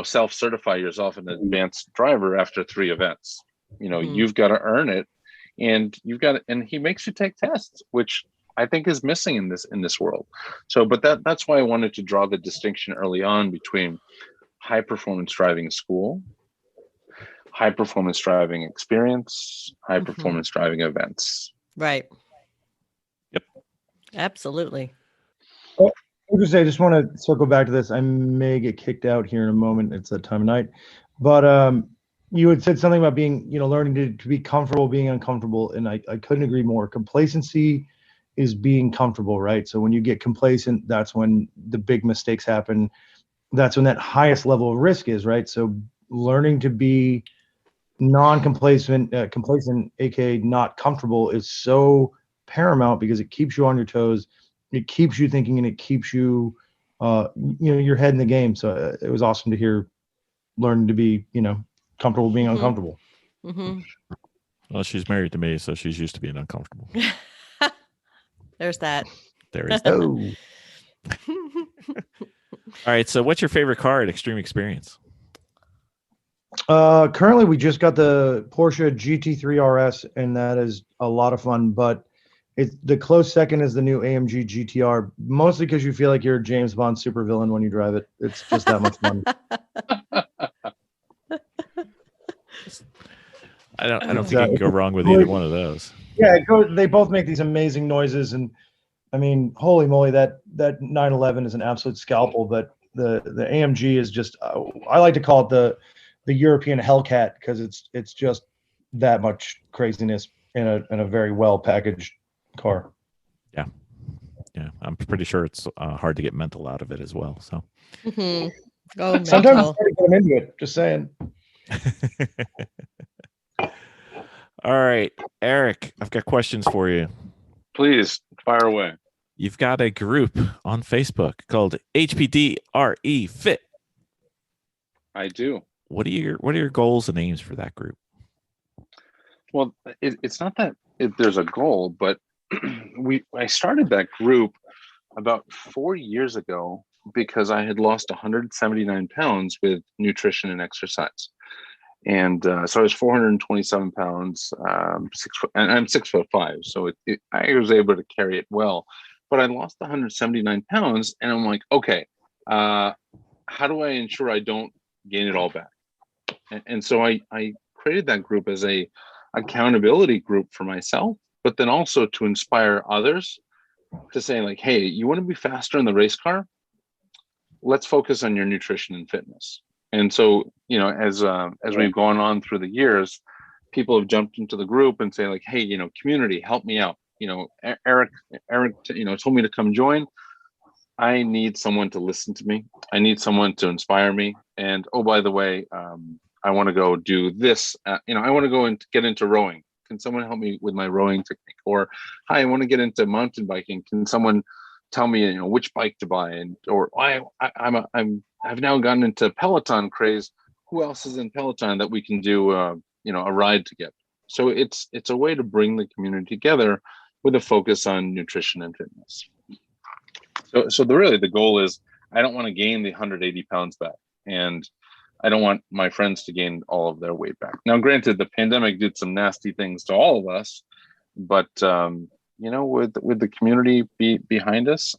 self-certify yourself an advanced driver after 3 events. You've got to earn it, and and he makes you take tests, which I think is missing in this world. So, but that's why I wanted to draw the distinction early on between high performance driving school, high performance driving experience, high performance driving events. Right. Yep. Absolutely. I just want to circle back to this. I may get kicked out here in a moment. It's that time of night, but you had said something about being, learning to be comfortable being uncomfortable, and I couldn't agree more. Complacency is being comfortable, right? So when you get complacent, that's when the big mistakes happen. That's when that highest level of risk is, right? So learning to be non-complacent, complacent, aka not comfortable, is so paramount because it keeps you on your toes, it keeps you thinking, and it keeps you, your head in the game. So it was awesome to hear learning to be, comfortable being uncomfortable. Well, she's married to me, so she's used to being uncomfortable. There's that. There is. Oh. All right. So, what's your favorite car at Extreme Experience? Currently, we just got the Porsche GT3 RS, and that is a lot of fun. But the close second is the new AMG GTR, mostly because you feel like you're a James Bond supervillain when you drive it. It's just that much fun. I don't think you can go wrong with either one of those. Yeah, they both make these amazing noises, and I mean, holy moly, that 911 is an absolute scalpel. But the AMG is just, I like to call it the European Hellcat, because it's just that much craziness in a very well packaged car. Yeah, I'm pretty sure it's hard to get mental out of it as well. So Oh, sometimes it's hard to get them into it. Just saying. All right, Eric, I've got questions for you. Please fire away. You've got a group on Facebook called HPDRE Fit. I do. What are your goals and aims for that group? Well, it's not that there's a goal, but I started that group about 4 years ago because I had lost 179 pounds with nutrition and exercise. And so I was 427 pounds, and I'm 6'5", so I was able to carry it well. But I lost 179 pounds, and I'm like, okay, how do I ensure I don't gain it all back? And so I created that group as a accountability group for myself, but then also to inspire others to say, like, hey, you want to be faster in the race car? Let's focus on your nutrition and fitness. And so, as we've gone on through the years, people have jumped into the group and say like, hey, community, help me out. Eric, told me to come join. I need someone to listen to me. I need someone to inspire me. And oh, by the way, I want to go do this. I want to go and get into rowing. Can someone help me with my rowing technique? Or, hi, I want to get into mountain biking. Can someone tell me, which bike to buy? And I've now gotten into Peloton craze. Who else is in Peloton that we can do, a ride together? So it's a way to bring the community together with a focus on nutrition and fitness. So the goal is, I don't want to gain the 180 pounds back, and I don't want my friends to gain all of their weight back. Now, granted, the pandemic did some nasty things to all of us, but with the community behind us,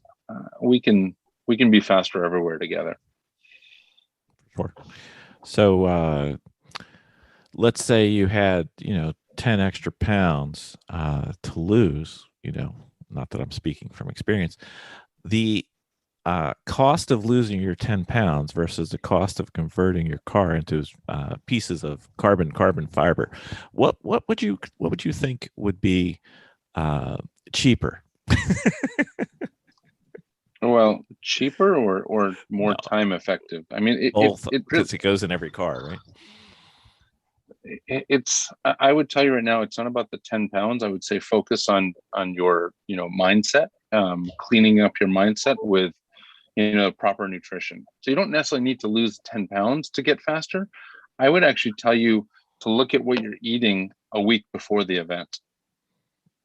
we can be faster everywhere together. Sure. So let's say you had 10 extra pounds to lose. Not that I'm speaking from experience. The cost of losing your 10 pounds versus the cost of converting your car into pieces of carbon fiber, what would you think would be cheaper? Well, cheaper or more time effective? I mean, both, because it goes in every car, right? I would tell you right now, it's not about the 10 pounds. I would say focus on your mindset, cleaning up your mindset with proper nutrition. So you don't necessarily need to lose 10 pounds to get faster. I would actually tell you to look at what you're eating a week before the event,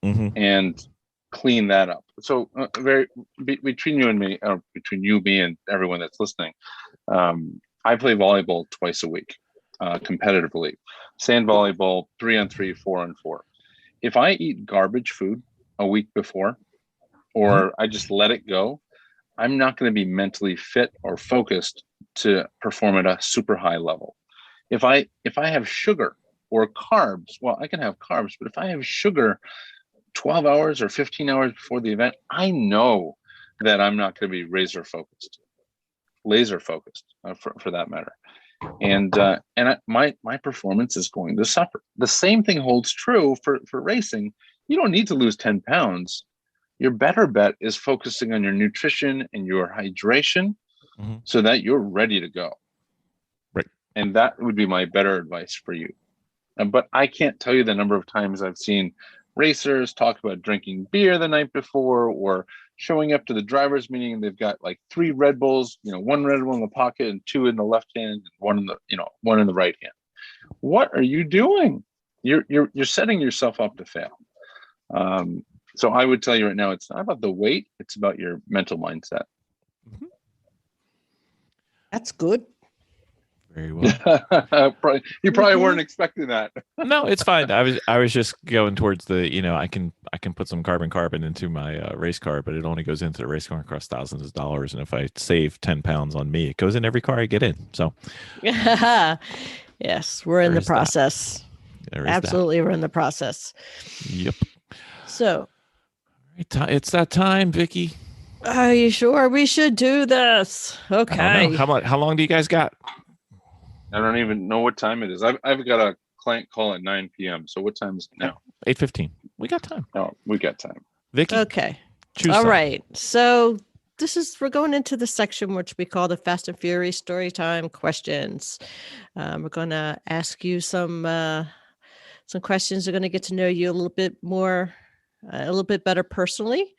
and clean that up. So between you and me, or between you, me, and everyone that's listening, I play volleyball twice a week, competitively. Sand volleyball, 3-on-3, 4-on-4. If I eat garbage food a week before, or I just let it go, I'm not going to be mentally fit or focused to perform at a super high level. If I have sugar or carbs, well, I can have carbs, but if I have sugar 12 hours or 15 hours before the event, I know that I'm not going to be laser focused for that matter. And my performance is going to suffer. The same thing holds true for racing. You don't need to lose 10 pounds. Your better bet is focusing on your nutrition and your hydration, so that you're ready to go. Right. And that would be my better advice for you. But I can't tell you the number of times I've seen racers talk about drinking beer the night before, or showing up to the driver's meeting and they've got like 3 Red Bulls, 1 Red Bull in the pocket and 2 in the left hand and one in the right hand. What are you doing? You're setting yourself up to fail. So I would tell you right now, it's not about the weight, it's about your mental mindset. That's good. Very well. You probably weren't expecting that. No, it's fine. I was just going towards the, I can put some carbon into my race car, but it only goes into the race car and costs thousands of dollars. And if I save 10 pounds on me, it goes in every car I get in. So yes, we're in the process. Absolutely, we're in the process. Yep. So it's that time, Vicky. Are you sure we should do this? Okay. I don't know. How long do you guys got? I don't even know what time it is. I've got a client call at 9 p.m. So what time is it now? 8:15. We got time. Oh, we got time. Vicky. Okay. Choose All some. right. So we're going into the section which we call the Fast and Furious Storytime questions. We're going to ask you some questions. They're going to get to know you a little bit more, a little bit better personally.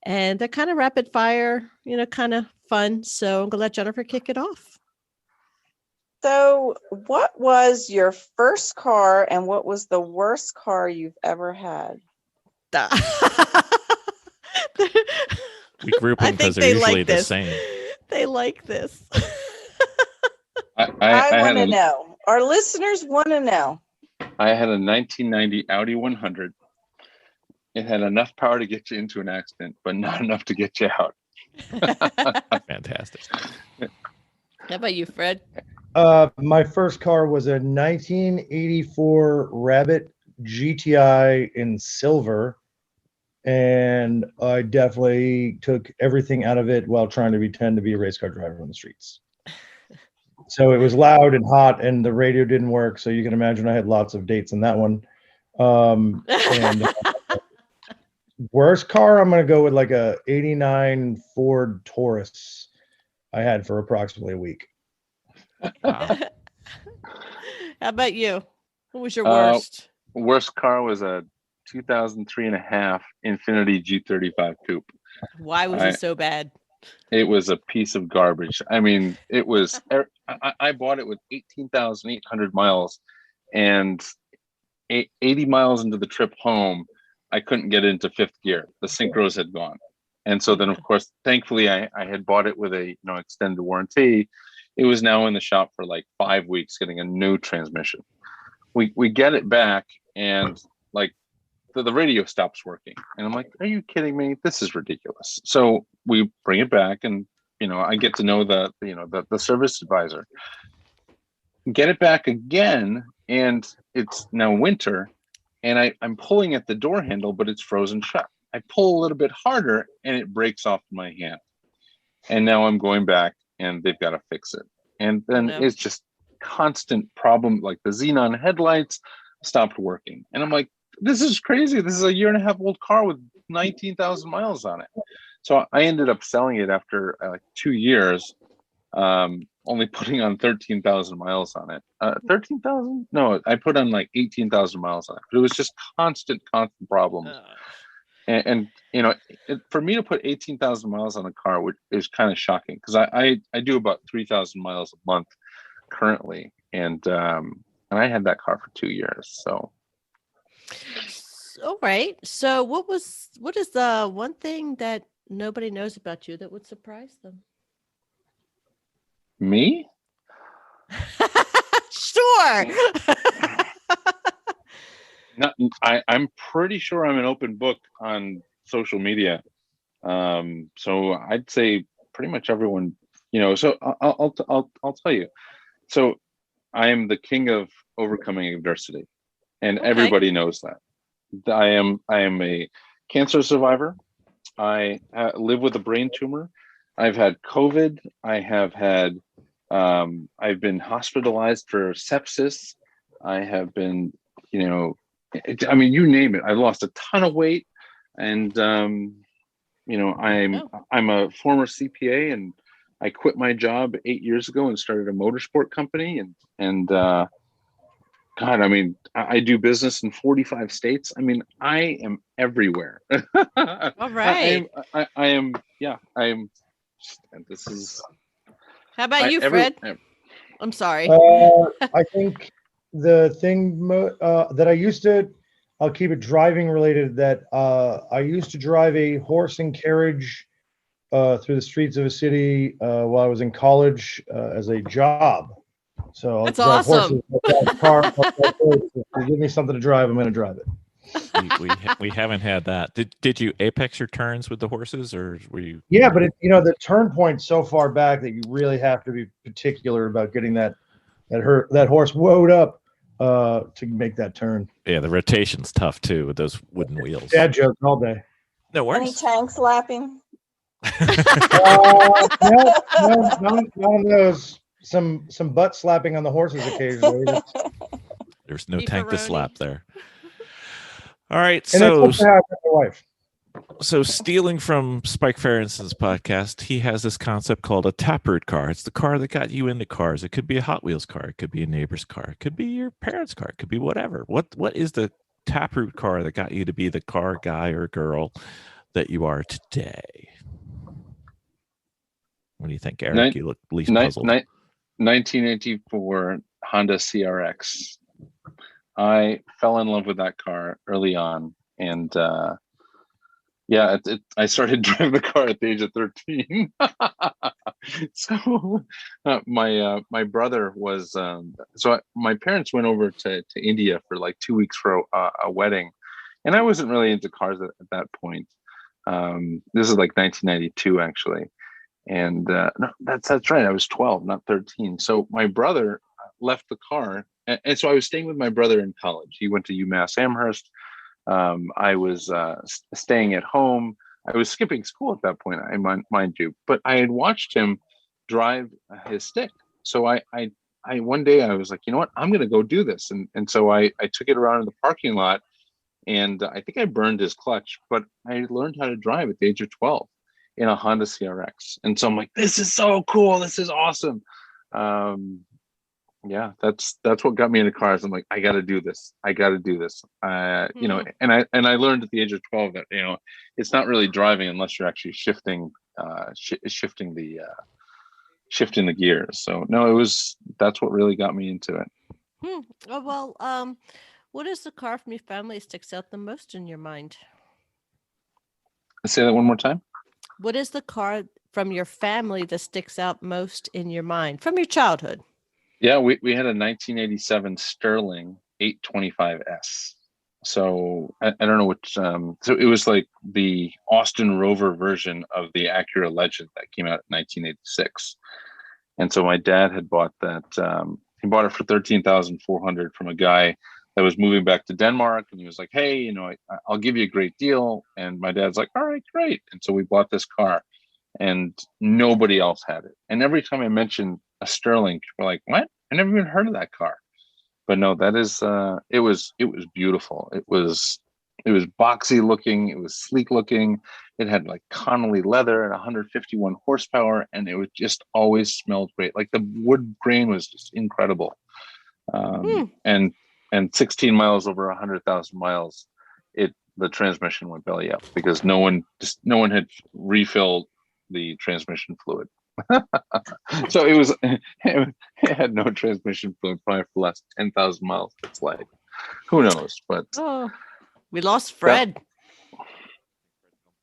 And they're kind of rapid fire, kind of fun. So I'm going to let Jennifer kick it off. So what was your first car and what was the worst car you've ever had? We group them because they're usually the same. They like this. I want to know. Our listeners want to know. I had a 1990 Audi 100. It had enough power to get you into an accident, but not enough to get you out. Fantastic. How about you, Fred? My first car was a 1984 Rabbit GTI in silver, and I definitely took everything out of it while trying to pretend to be a race car driver on the streets. So it was loud and hot, and the radio didn't work. So you can imagine I had lots of dates in that one. And worst car, I'm gonna go with like a '89 Ford Taurus I had for approximately a week. Wow. How about you? What was your Uh, worst? Worst car was a 2003 and a half Infinity G35 coupe. Why was it so bad? It was a piece of garbage. I mean, it was. I bought it with 18,800 miles, and 80 miles into the trip home, I couldn't get into fifth gear. The synchros had gone, and so then, of course, thankfully, I had bought it with a extended warranty. It was now in the shop for like 5 weeks, getting a new transmission. We get it back, and like the radio stops working, and I'm like, are you kidding me? This is ridiculous. So we bring it back, and I get to know the service advisor. Get it back again, and it's now winter, and I'm pulling at the door handle, but it's frozen shut. I pull a little bit harder, and it breaks off my hand. And now I'm going back, and they've got to fix it. And then it's just constant problem. Like the xenon headlights stopped working, and I'm like, this is crazy. This is a 1.5-year-old car with 19,000 miles on it. So I ended up selling it after like 2 years, only putting on 13,000 miles on it. 13,000? No, I put on like 18,000 miles on it. But it was just constant problems. And for me to put 18,000 miles on a car is kind of shocking, because I do about 3,000 miles a month currently, and I had that car for 2 years. So. All right. So what is the one thing that nobody knows about you that would surprise them? Me? Sure. I'm pretty sure I'm an open book on social media. So I'd say pretty much everyone, so I'll tell you. So I am the king of overcoming adversity, and everybody knows that. I am a cancer survivor. I live with a brain tumor. I've had COVID. I have had, I've been hospitalized for sepsis. I have been, you name it. I lost a ton of weight, and I'm a former CPA, and I quit my job 8 years ago and started a motorsport company, and God, I do business in 45 states. I am everywhere. All right. I am. This is. How about you, Fred? I'm sorry. I think the thing that I used to, I'll keep it driving related, that I used to drive a horse and carriage through the streets of a city while I was in college as a job. So I'll That's drive awesome. horses, I'll drive cars, if you give me something to drive, I'm going to drive it. We haven't had that. Did you apex your turns with the horses, or were you? Yeah, but the turn point's so far back that you really have to be particular about getting that horse woed up to make that turn. Yeah, the rotation's tough too with those wooden wheels. Dad jokes all day. No Any worries. tank slapping? No, none of those. Some butt slapping on the horses occasionally. There's no Beefaroni. tank to slap there. All right, And so that's what I have with my wife. So stealing from Spike Ferenson's podcast, he has this concept called a taproot car. It's the car that got you into cars. It could be a Hot Wheels car. It could be a neighbor's car. It could be your parents' car. It could be whatever. What is the taproot car that got you to be the car guy or girl that you are today? What do you think, Eric? You look least puzzled. 1984 Honda CRX. I fell in love with that car early on, and I started driving the car at the age of 13. So my brother was my parents went over to India for like 2 weeks for a wedding, and I wasn't really into cars at that point. This is like 1992 actually, and no, that's right. I was 12, not 13. So my brother left the car, and so I was staying with my brother in college. He went to UMass Amherst. I was staying at home. I was skipping school at that point, mind you, but I had watched him drive his stick so I one day I was like, you know what, I'm going to go do this. And so I took it around in the parking lot, and I think I burned his clutch, but I learned how to drive at the age of 12 in a Honda CRX. And so I'm like, this is so cool. This is awesome. Yeah, that's what got me into cars. I'm like, I got to do this. I got to do this. You know, and I learned at the age of 12 that, you know, it's not really driving unless you're actually shifting the gears. So no, that's what really got me into it. Oh, well, what is the car from your family that sticks out the most in your mind? Say that one more time. What is the car from your family that sticks out most in your mind from your childhood? Yeah, we had a 1987 Sterling 825S. So I don't know which. So it was like the Austin Rover version of the Acura Legend that came out in 1986. And so my dad had bought that. He bought it for $13,400 from a guy that was moving back to Denmark, and he was like, "Hey, you know, I'll give you a great deal." And my dad's like, "All right, great." And so we bought this car, and nobody else had it. And every time I mentioned a Sterling, people were like, "What? I never even heard of that car." But no, that is it was beautiful. It was boxy looking, it was sleek looking, it had like Connolly leather and 151 horsepower, and it was just always smelled great. Like the wood grain was just incredible. And 16 miles over 100,000 miles, the transmission went belly up because no one had refilled the transmission fluid. So it had no transmission fluid probably for the last 10,000 miles of its life. Who knows? But we lost Fred.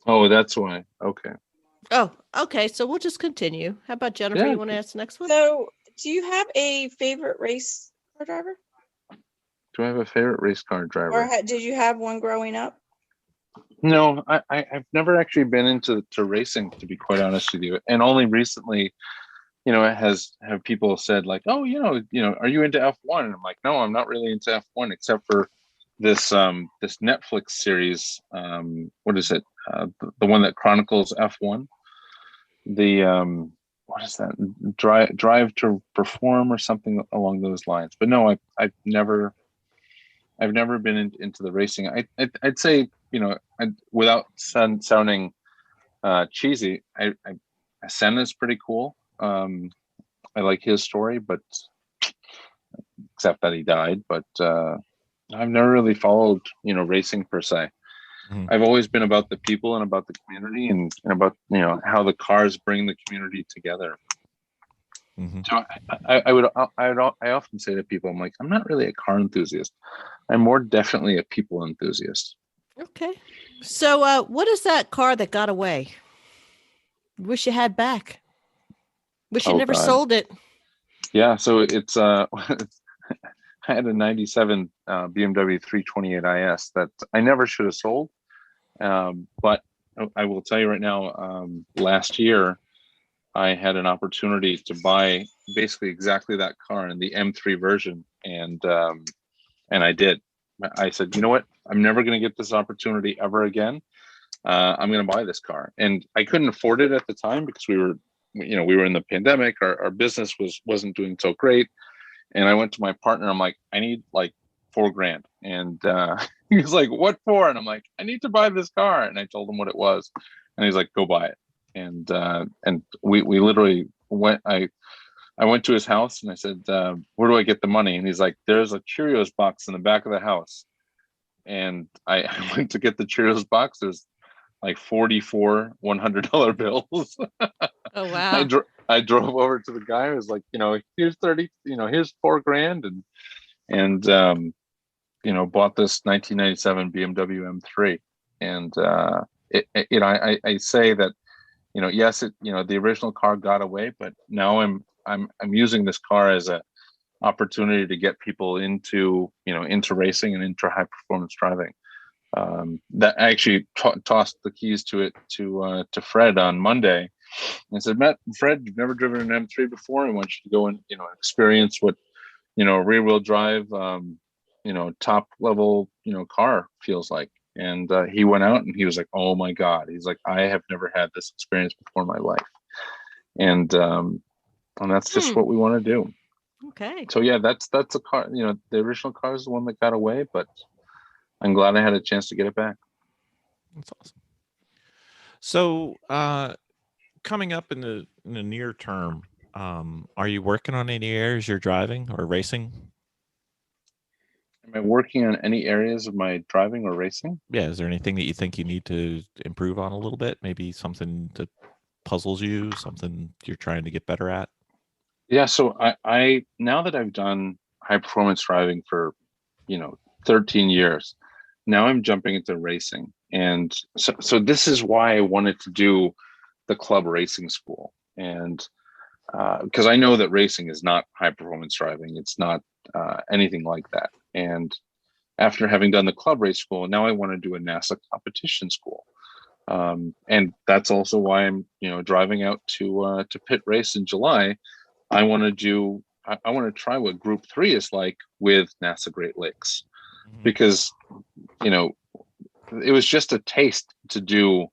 Oh, that's why. Okay. Oh, okay. So we'll just continue. How about Jennifer? Yeah. You want to ask the next one? So, do you have a favorite race car driver, Do I have a favorite race car driver? or did you have one growing up? No, I've never actually been into racing, to be quite honest with you. And only recently, you know, have people said like, "Oh, you know, are you into F1?" And I'm like, "No, I'm not really into F1 except for this this Netflix series. What is it? The one that chronicles F1. The what is that? Drive to Perform or something along those lines." But no, I've never been into the racing. I'd say, you know, without sounding cheesy, Senna is pretty cool. I like his story, but except that he died. But I've never really followed, you know, racing per se. Mhm. I've always been about the people and about the community and about, you know, how the cars bring the community together. Mhm. So I often say to people, I'm like, I'm not really a car enthusiast. I'm more definitely a people enthusiast. Okay. So what is that car that got away? Wish you had back. Wish you Oh, never God. sold it. Yeah, so it's I had a 97 BMW 328 IS that I never should have sold. But I will tell you right now, last year I had an opportunity to buy basically exactly that car in the M3 version, and I did. I said, you know what? I'm never going to get this opportunity ever again. I'm going to buy this car, and I couldn't afford it at the time because we were in the pandemic. Our business wasn't doing so great, and I went to my partner. I'm like, I need like $4,000, and he was like, "What for?" And I'm like, "I need to buy this car," and I told him what it was, and he's like, "Go buy it." And we literally went. I went to his house and I said, "Where do I get the money?" And he's like, "There's a Cheerios box in the back of the house." And I went to get the Cheerios box. There's like 44 $100 bills. Oh, wow. I drove over to the guy. I was like, here's 30, here's $4,000, and bought this 1997 BMW M3. And I say that, yes, the original car got away, but now I'm using this car as a opportunity to get people into racing and into high performance driving. That I actually tossed the keys to it to Fred on Monday. And I said, Fred, you've never driven an M3 before. I want you to go and experience what rear wheel drive top level car feels like. And he went out and he was like, oh my God. He's like, I have never had this experience before in my life. And and that's just what we want to do. Okay. So yeah, that's a car. The original car is the one that got away, but I'm glad I had a chance to get it back. That's awesome. So, coming up in the near term, are you working on any areas you're driving or racing? Am I working on any areas of my driving or racing? Yeah. Is there anything that you think you need to improve on a little bit? Maybe something that puzzles you, something you're trying to get better at? Yeah. So I now that I've done high performance driving for 13 years, now I'm jumping into racing, and so this is why I wanted to do the club racing school, and because I know that racing is not high performance driving, it's not anything like that. And after having done the club race school, now I want to do a NASA competition school, and that's also why I'm driving out to pit race in July. I want to try what Group 3 is like with NASA Great Lakes, because it was just a taste to do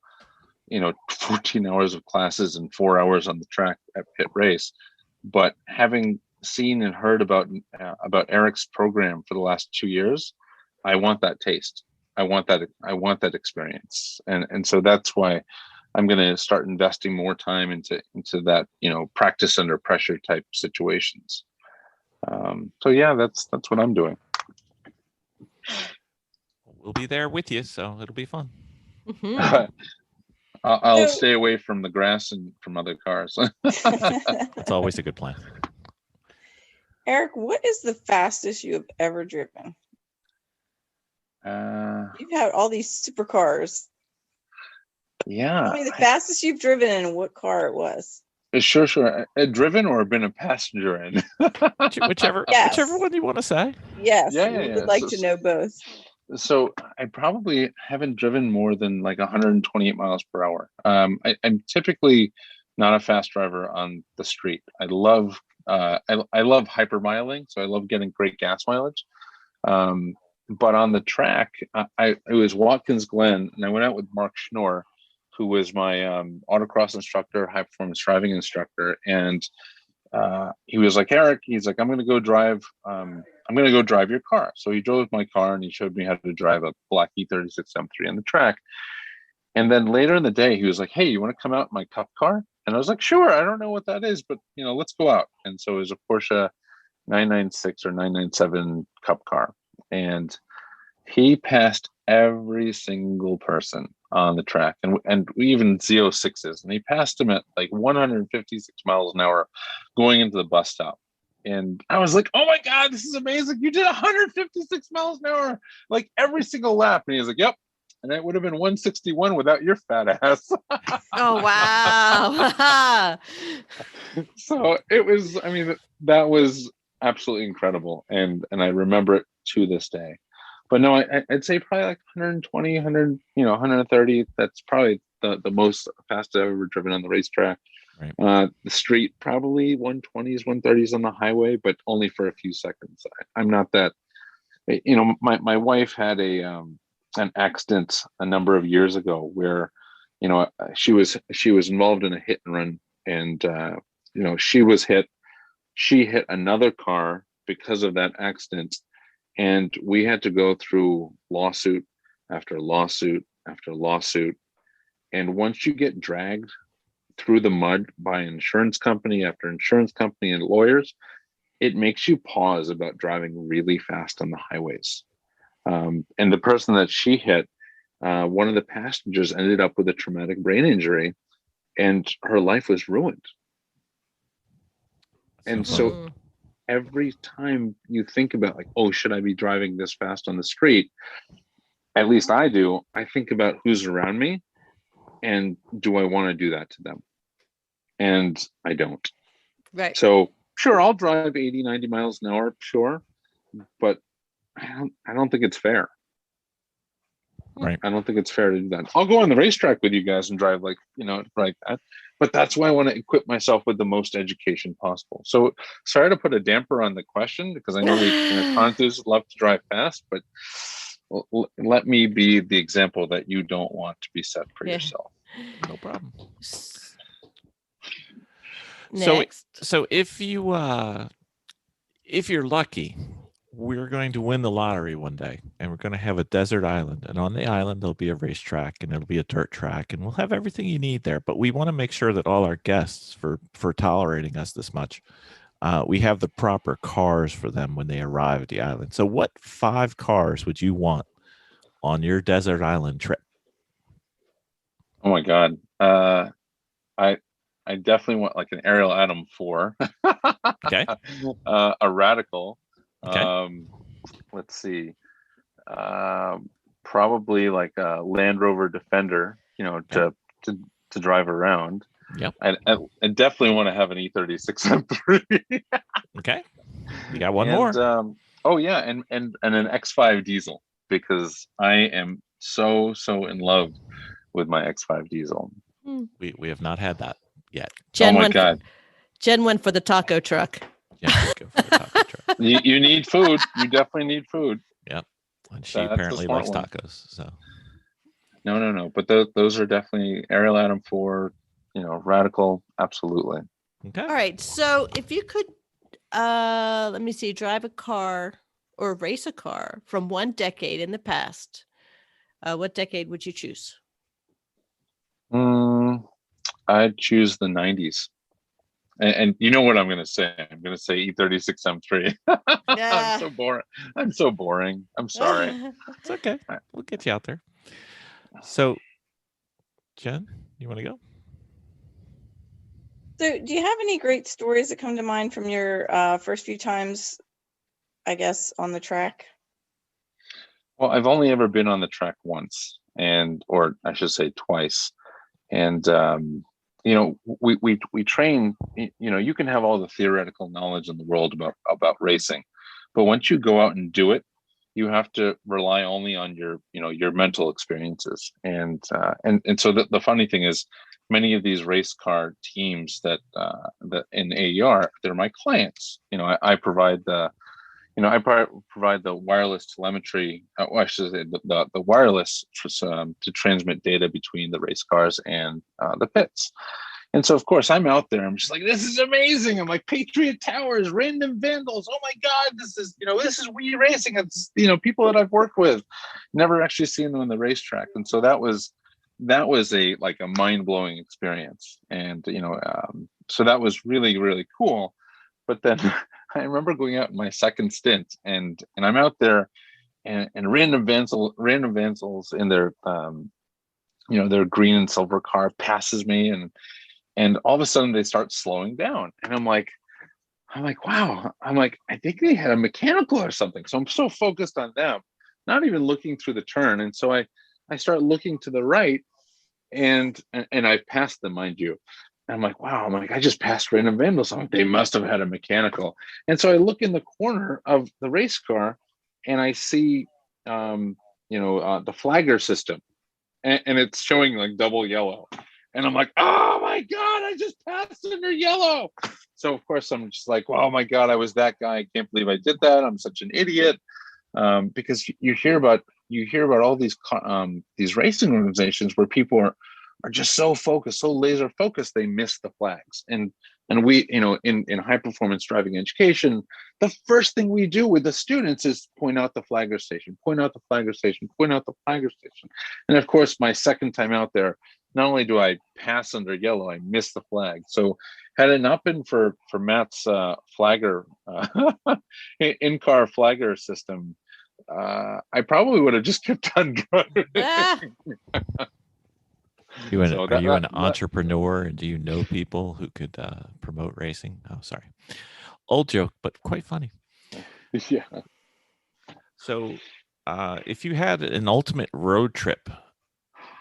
14 hours of classes and 4 hours on the track at pit race. But having seen and heard about Eric's program for the last 2 years, I want that taste. I want that experience, and so that's why I'm going to start investing more time into that practice under pressure type situations. So yeah, that's what I'm doing. We'll be there with you, so it'll be fun. Mhm. I'll stay away from the grass and from other cars. That's always a good plan. Eric, what is the fastest you have ever driven? You've had all these supercars. Yeah. Tell me the fastest you've driven and what car it was. Sure. Driven or been a passenger in? Whichever one you want to say. Yes, Yeah. we would like to know both. So I probably haven't driven more than like 128 miles per hour. I'm typically not a fast driver on the street. I love hypermiling, so I love getting great gas mileage. But on the track, it was Watkins Glen, and I went out with Mark Schnorr, who was my autocross instructor, high performance driving instructor, and he was like, Eric, he's like, I'm going to go drive your car. So he drove my car and he showed me how to drive a black E36 M3 on the track. And then later in the day, he was like, hey, you want to come out in my cup car? And I was like, sure. I don't know what that is, but let's go out. And so it was a Porsche 996 or 997 cup car. And he passed every single person on the track, and even Z06s, and he passed him at like 156 miles an hour going into the bus stop. And I was like, oh my God, this is amazing. You did 156 miles an hour, like every single lap. And he was like, yep. And it would have been 161 without your fat ass. Oh, wow. So it was, that was absolutely incredible. And I remember it to this day. But no, I'd say probably like 120, 130. That's probably the most fast I've ever driven on the racetrack. Right. The street, probably 120s, 130s on the highway, but only for a few seconds. I'm not that, my wife had an accident a number of years ago where, she was involved in a hit and run, and, she was hit. She hit another car because of that accident. And we had to go through lawsuit after lawsuit after lawsuit. And once you get dragged through the mud by insurance company after insurance company and lawyers, it makes you pause about driving really fast on the highways. And the person that she hit, one of the passengers ended up with a traumatic brain injury, and her life was ruined. And so every time you think about like, oh, should I be driving this fast on the street? At least I do. I think about who's around me and do I want to do that to them? And I don't. Right. So sure, I'll drive 80, 90 miles an hour, sure. But I don't think it's fair. Right. I don't think it's fair to do that. I'll go on the racetrack with you guys and drive like that. But that's why I want to equip myself with the most education possible. So sorry to put a damper on the question, because I know the car enthusiasts love to drive fast, but let me be the example that you don't want to be set for yourself. No problem. Next. So if you're lucky, we're going to win the lottery one day, and we're going to have a desert island, and on the island there'll be a racetrack, and it'll be a dirt track, and we'll have everything you need there. But we want to make sure that all our guests, for tolerating us this much, we have the proper cars for them when they arrive at the island. So what 5 cars would you want on your desert island trip? Oh my God. I definitely want like an Ariel Atom 4. Okay. A Radical. Okay. Let's see. Probably like a Land Rover Defender, to drive around. Yep. I definitely want to have an E36 M3. Okay. You got one more. Oh yeah, and an X5 diesel, because I am so in love with my X5 diesel. We have not had that yet. Jen oh my went God. Jen went for the taco truck. Yeah, let's go for the taco truck. You need food. You definitely need food. Yep. And she That's the apparently smart likes one. tacos. So No. But those are definitely Ariel Atom 4, Radical. Absolutely. okay. All right. So if you could let me see, drive a car or race a car from one decade in the past, what decade would you choose? I'd choose the 90s. And you know what I'm going to say? I'm going to say E36 M3. Yeah. I'm so boring. I'm sorry. It's okay. We'll get you out there. So, Jen, you want to go? So, do you have any great stories that come to mind from your first few times, I guess, on the track? Well, I've only ever been on the track once, or I should say twice. And, we train, you can have all the theoretical knowledge in the world about racing, but once you go out and do it, you have to rely only on your mental experiences. And so the funny thing is, many of these race car teams that in AER, they're my clients. I provide the wireless telemetry. I should say the wireless to transmit data between the race cars and the pits. And so, of course, I'm out there. I'm just like, this is amazing. I'm like, Patriot Towers, Random Vandals. Oh my God, this is Wii Racing. It's people that I've worked with, never actually seen them on the racetrack. And so that was a mind blowing experience. And so that was really, really cool. But then I remember going out in my second stint, and I'm out there, and Random Vandals in their their green and silver car passes me, and all of a sudden they start slowing down, and I'm like, wow, I think they had a mechanical or something. So I'm so focused on them, not even looking through the turn, and so I start looking to the right, and I passed them, mind you. I'm like, wow, I just passed Random Vandals. I'm like, they must have had a mechanical. And so I look in the corner of the race car, and I see, the flagger system, and it's showing like double yellow. And I'm like, oh my God, I just passed under yellow. So of course I'm just like, oh my God, I was that guy. I can't believe I did that. I'm such an idiot. Because you hear about all these racing organizations where people are just so focused, so laser focused, they miss the flags. And we, in high performance driving education, the first thing we do with the students is point out the flagger station, point out the flagger station, point out the flagger station. And of course, my second time out there, not only do I pass under yellow, I miss the flag. So had it not been for Matt's flagger, in-car flagger system, I probably would have just kept on driving. Are you an entrepreneur, and do you know people who could promote racing? Oh, sorry. Old joke, but quite funny. Yeah. So if you had an ultimate road trip,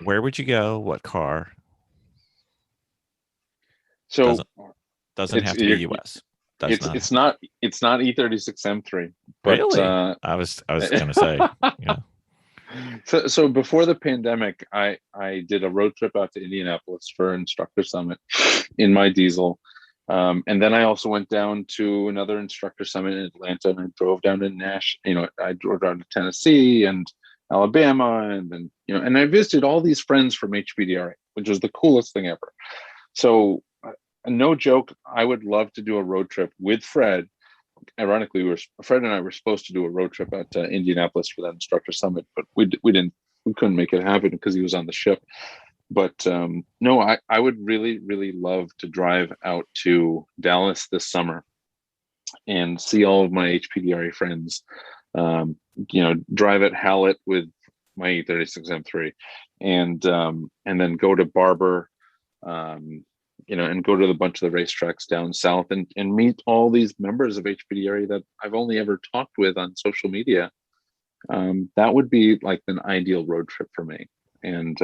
where would you go? What car? So doesn't have to be US. It's not E36 M3. But, really? I was going to say. Yeah. So before the pandemic, I did a road trip out to Indianapolis for Instructor Summit in my diesel. And then I also went down to another Instructor Summit in Atlanta, and I drove down to I drove down to Tennessee and Alabama, and then, and I visited all these friends from HPDRA, which was the coolest thing ever. So no joke, I would love to do a road trip with Fred. Ironically, Fred and I were supposed to do a road trip at Indianapolis for that instructor summit, but we couldn't make it happen because he was on the ship. But no, I would really, really love to drive out to Dallas this summer and see all of my HPDRE friends. Drive at Hallett with my 836 M3, and then go to Barber, and go to a bunch of the racetracks down south and meet all these members of HPDRE that I've only ever talked with on social media. That would be like an ideal road trip for me. And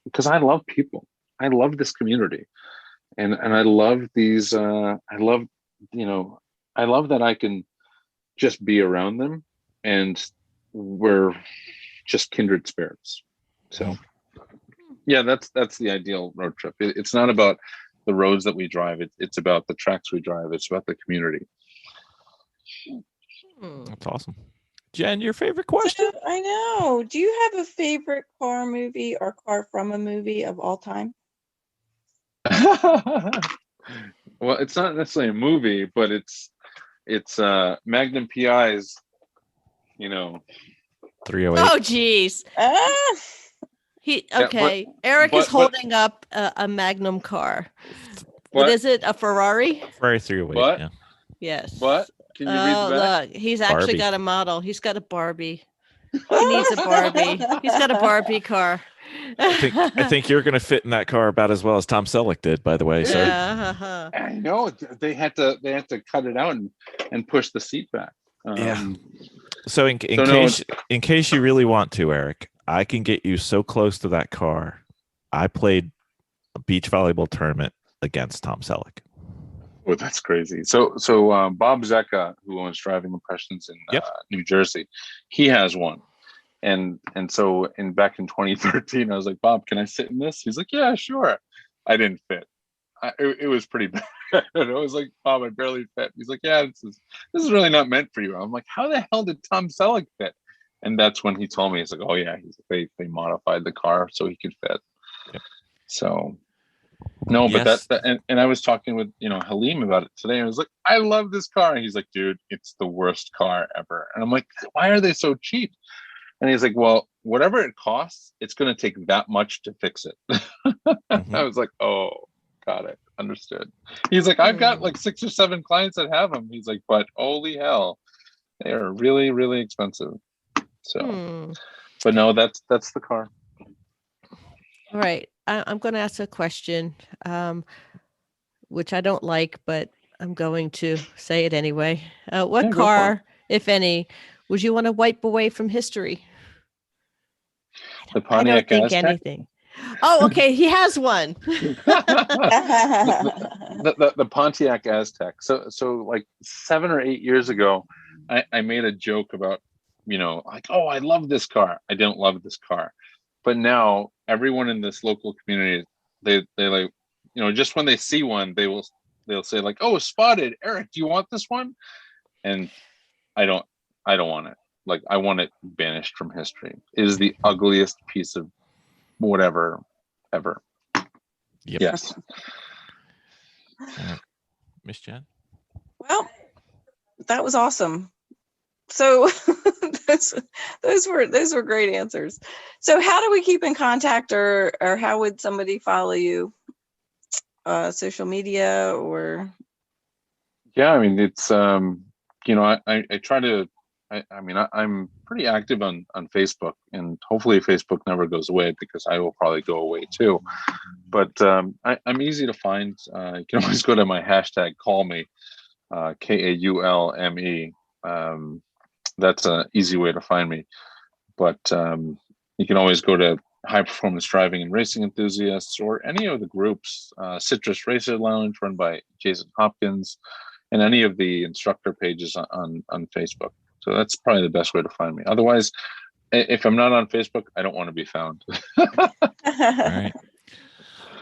because I love people, I love this community, and I love these. I love that I can just be around them, and we're just kindred spirits. So yeah, that's the ideal road trip. It's not about the roads that we drive. It's about the tracks we drive. It's about the community. That's awesome. Jen, your favorite question? So, I know. Do you have a favorite car movie or car from a movie of all time? Well, it's not necessarily a movie, but it's Magnum PI's, 308. Oh, geez. Eric is holding up a Magnum car. What is it? A Ferrari? Ferrari 308. What? Yeah. Yes. What? Can you read the back? Look, he's actually Barbie. got a model. He's got a Barbie. He needs a Barbie. He's got a Barbie car. I think you're going to fit in that car about as well as Tom Selleck did, by the way. So Yeah. I know they had to cut it out and push the seat back. So in case you really want to, Eric, I can get you so close to that car. I played a beach volleyball tournament against Tom Selleck. Oh, that's crazy. So Bob Zecca, who owns Driving Impressions in New Jersey, he has one. And so back in 2013, I was like, Bob, can I sit in this? He's like, yeah, sure. I didn't fit. It was pretty bad. I was like, Bob, I barely fit. He's like, yeah, this is really not meant for you. I'm like, how the hell did Tom Selleck fit? And that's when he told me, he's like, oh yeah, they modified the car so he could fit. Yep. So no, Yes. but and I was talking with Halim about it today. I was like, I love this car. And he's like, dude, it's the worst car ever. And I'm like, why are they so cheap? And he's like, well, whatever it costs, it's going to take that much to fix it. I was like, oh, got it. Understood. He's like, I've got like 6 or 7 clients that have them. He's like, but holy hell, they are really, really expensive. So, but no, that's the car. All right. I'm going to ask a question, which I don't like, but I'm going to say it anyway. What car, if any, would you want to wipe away from history? The Pontiac I don't think Aztek? anything. Oh, okay. He has one. the Pontiac Aztek. So like 7 or 8 years ago, I made a joke about, like, oh, I love this car. I don't love this car. But now everyone in this local community, they like, just when they see one, they'll say like, oh, spotted, Eric, do you want this one? And I don't want it. Like, I want it banished from history. It is the ugliest piece of whatever ever. Yep. Yes. Miss Jen? Well, that was awesome. So those were great answers. So how do we keep in contact, or how would somebody follow you? Social media or? Yeah, I mean, it's I try to. I'm pretty active on Facebook, and hopefully Facebook never goes away, because I will probably go away too. But I'm easy to find. You can always go to my hashtag Call Me, KAULME. That's an easy way to find me. But you can always go to High Performance Driving and Racing Enthusiasts, or any of the groups, Citrus Racer Lounge run by Jason Hopkins, and any of the instructor pages on Facebook. So that's probably the best way to find me. Otherwise, if I'm not on Facebook, I don't want to be found. All right.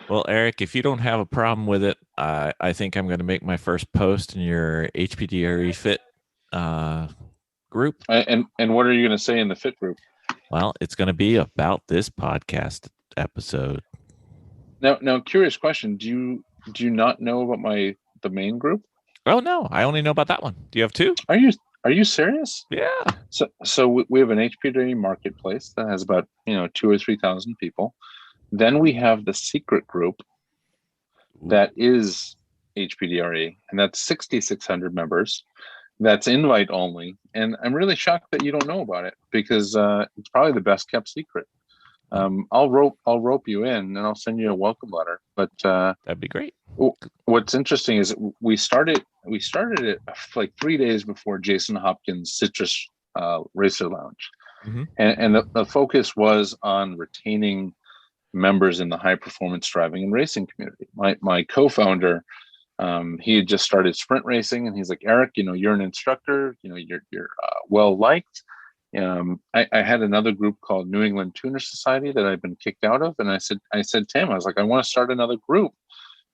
Well, Eric, if you don't have a problem with it, I think I'm going to make my first post in your HPDRE Fit group. And what are you going to say in the Fit group? Well, it's going to be about this podcast episode. Now, curious question: do do you not know about the main group? Oh no, I only know about that one. Do you have two? Are you serious? Yeah. So we have an HPDRE marketplace that has about 2,000 or 3,000 people. Then we have the secret group that is HPDRE, and that's 6,600 members. That's invite only, and I'm really shocked that you don't know about it because it's probably the best kept secret. I'll rope you in, and I'll send you a welcome letter. But that'd be great. What's interesting is we started it like 3 days before Jason Hopkins' Citrus Racer Lounge, and the focus was on retaining members in the high performance driving and racing community. My co-founder, he had just started sprint racing, and he's like, Eric, you're an instructor, you're well liked. I had another group called New England Tuner Society that I've been kicked out of, and I said to him, I was like, I want to start another group,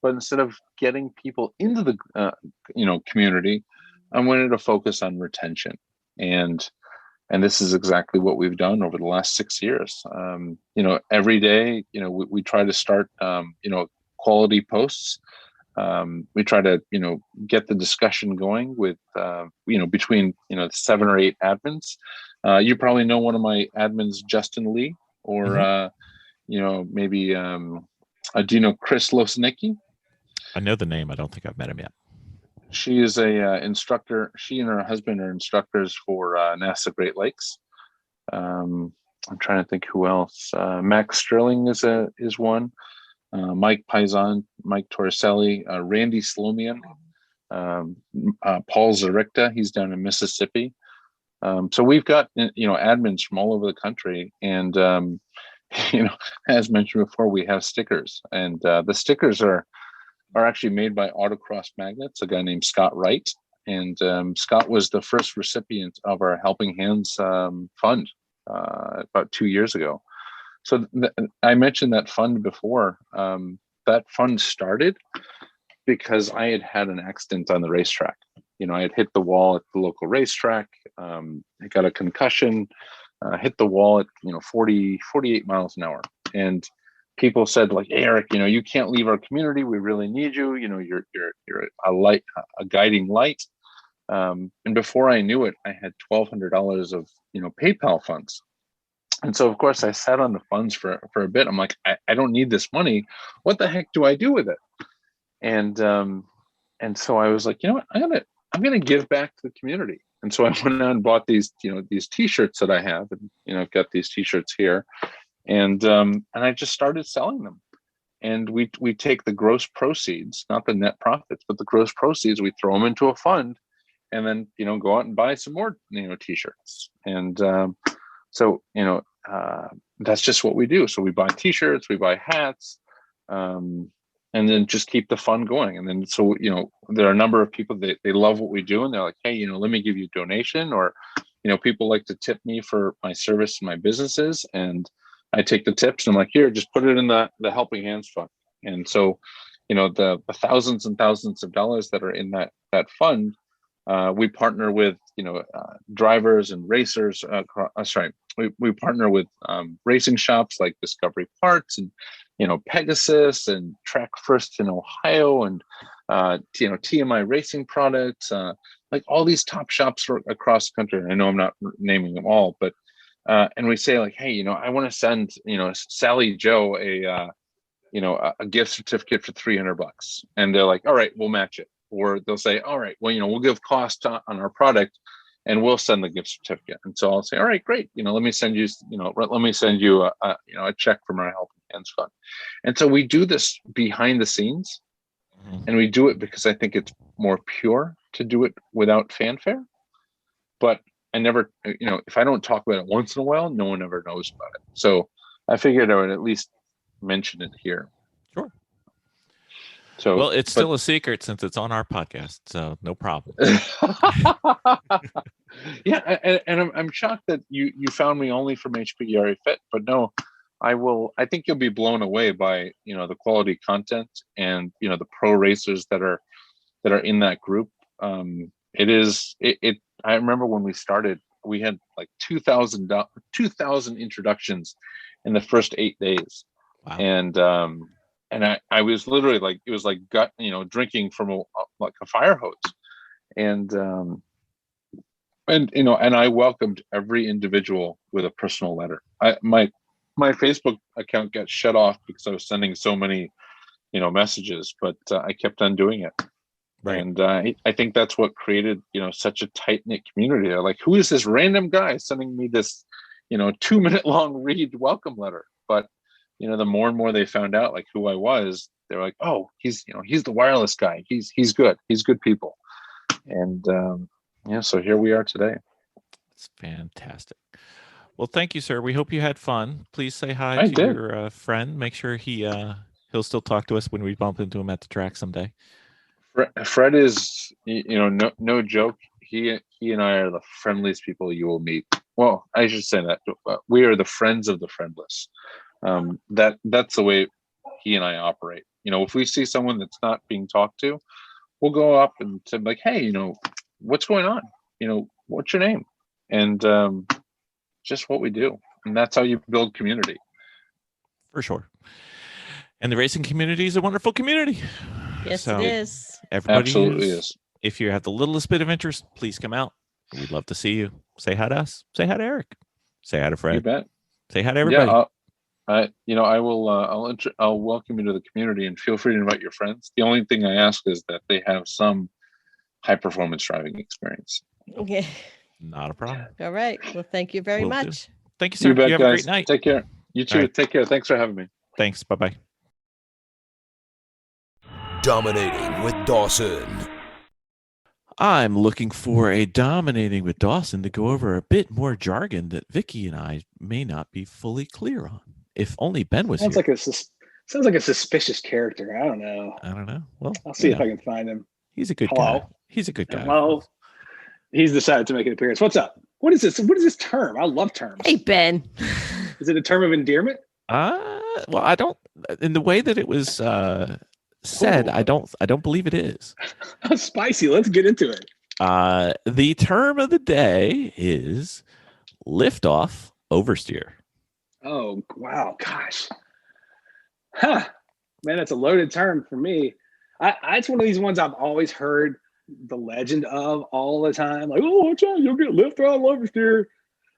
but instead of getting people into the community, I wanted to focus on retention, and this is exactly what we've done over the last 6 years. Every day, we try to start quality posts. We try to get the discussion going with between 7 or 8 admins. You probably know one of my admins, Justin Lee, or maybe do you know Chris Losnicki? I know the name. I don't think I've met him yet. She is a instructor. She and her husband are instructors for NASA Great Lakes. I'm trying to think who else. Max Sterling is one. Mike Paisan, Mike Torricelli, Randy Slomian, Paul Zaricta. He's down in Mississippi. So we've got admins from all over the country, and as mentioned before, we have stickers, and the stickers are actually made by Autocross Magnets, a guy named Scott Wright, and Scott was the first recipient of our Helping Hands fund about 2 years ago. So I mentioned that fund before. That fund started because I had an accident on the racetrack. I had hit the wall at the local racetrack. I got a concussion, hit the wall at 48 miles an hour, and people said, like, hey, Eric, you can't leave our community. We really need you. You're a guiding light. And before I knew it, I had $1,200 of PayPal funds. And so, of course, I sat on the funds for a bit. I'm like, I don't need this money. What the heck do I do with it? And so I was like, what? I'm gonna give back to the community. And so I went out and bought these T-shirts that I have, and I've got these T-shirts here, and I just started selling them. And we take the gross proceeds, not the net profits, but the gross proceeds. We throw them into a fund, and then go out and buy some more T-shirts. And so that's just what we do. So we buy T-shirts, we buy hats, and then just keep the fund going. And then so there are a number of people that they love what we do, and they're like, hey, let me give you a donation, or people like to tip me for my service and my businesses, and I take the tips and I'm like, here, just put it in the Helping Hands fund. And so the thousands and thousands of dollars that are in that fund, we partner with drivers and racers. We partner with racing shops like Discovery Parts and Pegasus and Track First in Ohio, and TMI Racing Products, like all these top shops across the country. I know I'm not naming them all, but and we say, like, hey, I want to send Sally Joe a gift certificate for $300, and they're like, all right, we'll match it. Or they'll say, all right, well, we'll give cost on our product, and we'll send the gift certificate. And so I'll say, all right, great. Let me send you, a check from our Helping Hands fund. And so we do this behind the scenes, and we do it because I think it's more pure to do it without fanfare. But I never, if I don't talk about it once in a while, no one ever knows about it. So I figured I would at least mention it here. Sure. So, well, it's still a secret since it's on our podcast, so no problem. Yeah, and I'm shocked that you found me only from HPDRE Fit, but no, I think you'll be blown away by the quality content and the pro racers that are in that group. I remember when we started, we had like 2,000 introductions in the first 8 days. Wow. And and I was literally like, it was like drinking from like a fire hose. And and I welcomed every individual with a personal letter. My Facebook account got shut off because I was sending so many messages, but I kept on doing it. Right. And I think that's what created such a tight-knit community. They're like, who is this random guy sending me this 2-minute long read welcome letter? But the more and more they found out like who I was, they're like, oh, he's the wireless guy. He's good. He's good people. And so here we are today. It's fantastic. Well, thank you, sir. We hope you had fun. Please say hi to your friend. Make sure he'll still talk to us when we bump into him at the track someday. Fred is, no joke. He and I are the friendliest people you will meet. Well, I should say that we are the friends of the friendless. That's the way he and I operate. If we see someone that's not being talked to, we'll go up and say like, hey, what's going on? What's your name? And just what we do. And that's how you build community. For sure. And the racing community is a wonderful community. Yes, it is. Everybody Absolutely is. If you have the littlest bit of interest, please come out. We'd love to see you. Say hi to us. Say hi to Eric. Say hi to Fred. You bet. Say hi to everybody. Yeah, I will. I'll welcome you to the community, and feel free to invite your friends. The only thing I ask is that they have some high performance driving experience. Okay. Not a problem. All right. Well, thank you very much. Thank you, sir. You bet, have guys. a great night. Take care. You too. Right. Take care. Thanks for having me. Thanks. Bye-bye. Dominating with Dawson. I'm looking for a Dominating with Dawson to go over a bit more jargon that Vicky and I may not be fully clear on. If only Ben was here. Sounds like a suspicious character. I don't know. Well, I'll see if I can find him. He's a good Hello? guy. He's a good guy. Well, he's decided to make an appearance. What's up? What is this? What is this term? I love terms. Hey, Ben. Is it a term of endearment? Well, I don't. In the way that it was said, I don't believe it is. Spicy. Let's get into it. The term of the day is liftoff oversteer. Oh, wow. Gosh. Huh. Man, that's a loaded term for me. It's one of these ones I've always heard the legend of all the time. Like, oh, watch out, you'll get liftoff oversteer.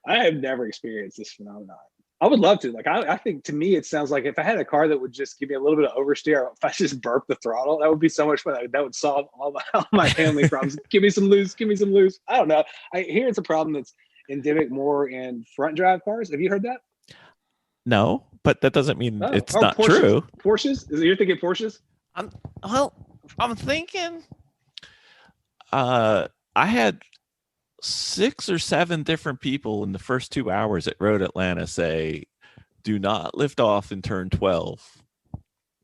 I have never experienced this phenomenon. I would love to. Like, I think to me, it sounds like if I had a car that would just give me a little bit of oversteer, if I just burp the throttle, that would be so much fun. That would solve all my family problems. Give me some loose. I don't know. I hear it's a problem that's endemic more in front drive cars. Have you heard that? No, but that doesn't mean it's not true. Porsches? You're thinking Porsches? I'm thinking I had 6 or 7 different people in the first 2 hours at Road Atlanta say, do not lift off in turn 12,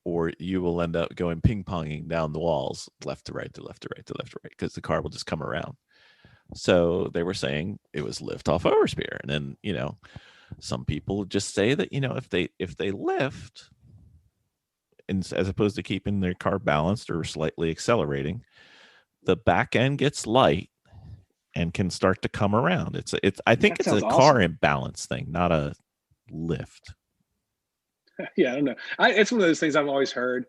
or you will end up going ping-ponging down the walls, left to right, to left to right, to left to right, because the car will just come around. So they were saying it was lift off oversteer. And then, some people just say that, if they lift, as opposed to keeping their car balanced or slightly accelerating, the back end gets light and can start to come around. I think it's a car imbalance thing, not a lift. Yeah, I don't know. It's one of those things I've always heard,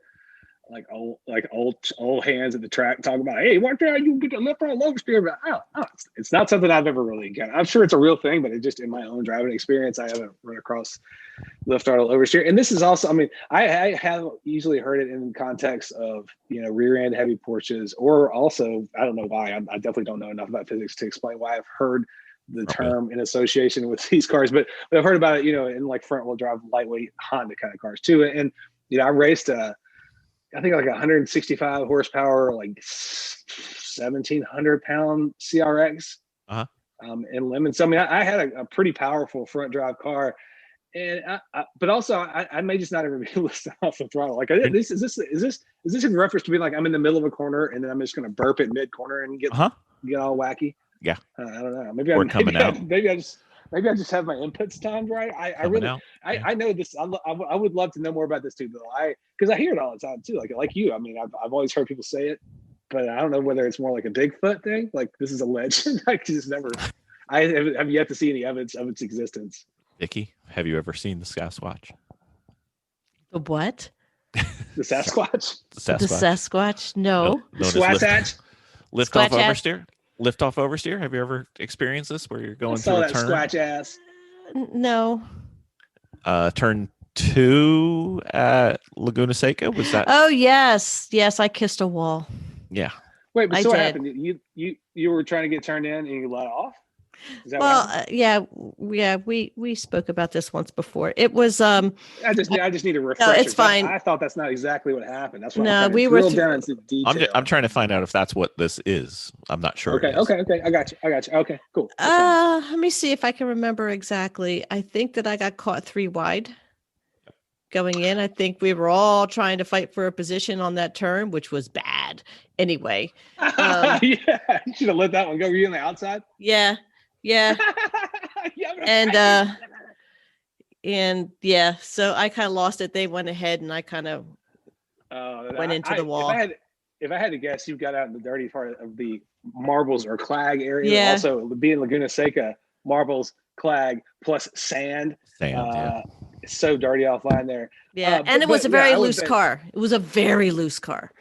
like old hands at the track talking about, hey, watch out, you get the left right oversteer. But I don't know. It's not something I've ever really encountered. I'm sure it's a real thing, but it just in my own driving experience, I haven't run across left throttle oversteer. And this is also, I have usually heard it in context of, rear end heavy Porsches, or also, I don't know why, I definitely don't know enough about physics to explain why I've heard the term in association with these cars, but I've heard about it, in like front wheel drive, lightweight Honda kind of cars too. And, I raced I think like 165 horsepower, like 1,700 pound CRX in Lemon. So, I had a pretty powerful front drive car. And but also I may just not ever be able to stop off the throttle. Like, is this in reference to being like I'm in the middle of a corner and then I'm just going to burp at mid corner and get all wacky? Yeah, I don't know. Maybe I just have my inputs timed right. I know this. I would love to know more about this too, Bill. Because I hear it all the time too. Like you. I've always heard people say it, but I don't know whether it's more like a Bigfoot thing. Like this is a legend. I just never. I have yet to see any evidence of its existence. Vicky, have you ever seen the Sasquatch? The what? The Sasquatch. The Sasquatch? No. known as Swatch. lift off Squatch ass. oversteer. Lift off oversteer. Have you ever experienced this where you're I going saw through a that turn? squatch ass. No. Turn 2 at Laguna Seca. Was that? Oh, yes. Yes, I kissed a wall. Yeah. Wait, but I so what did. happened? You were trying to get turned in and you let off? Is that Well, what happened? yeah, we spoke about this once before. It was I just need a refresher. it's fine. I thought that's not exactly what happened. That's why No, I'm trying to we were drill through- down into detail. I'm trying to find out if that's what this is. I'm not sure. Okay, it is. okay. I got you. Okay, cool. That's fine. let me see if I can remember exactly. I think that I got caught 3 wide going in. I think we were all trying to fight for a position on that turn, which was bad. Anyway, Yeah, you should have let that one go. Were you on the outside? yeah. Yeah, And yeah, so I kind of lost it. They went ahead and I kind of went into the wall. If I had to guess, you got out in the dirty part of the marbles or clag area. Yeah. Also, being Laguna Seca, marbles, clag, plus sand. Yeah. It's so dirty offline there. Yeah, and it was a very loose car. It was a very loose car.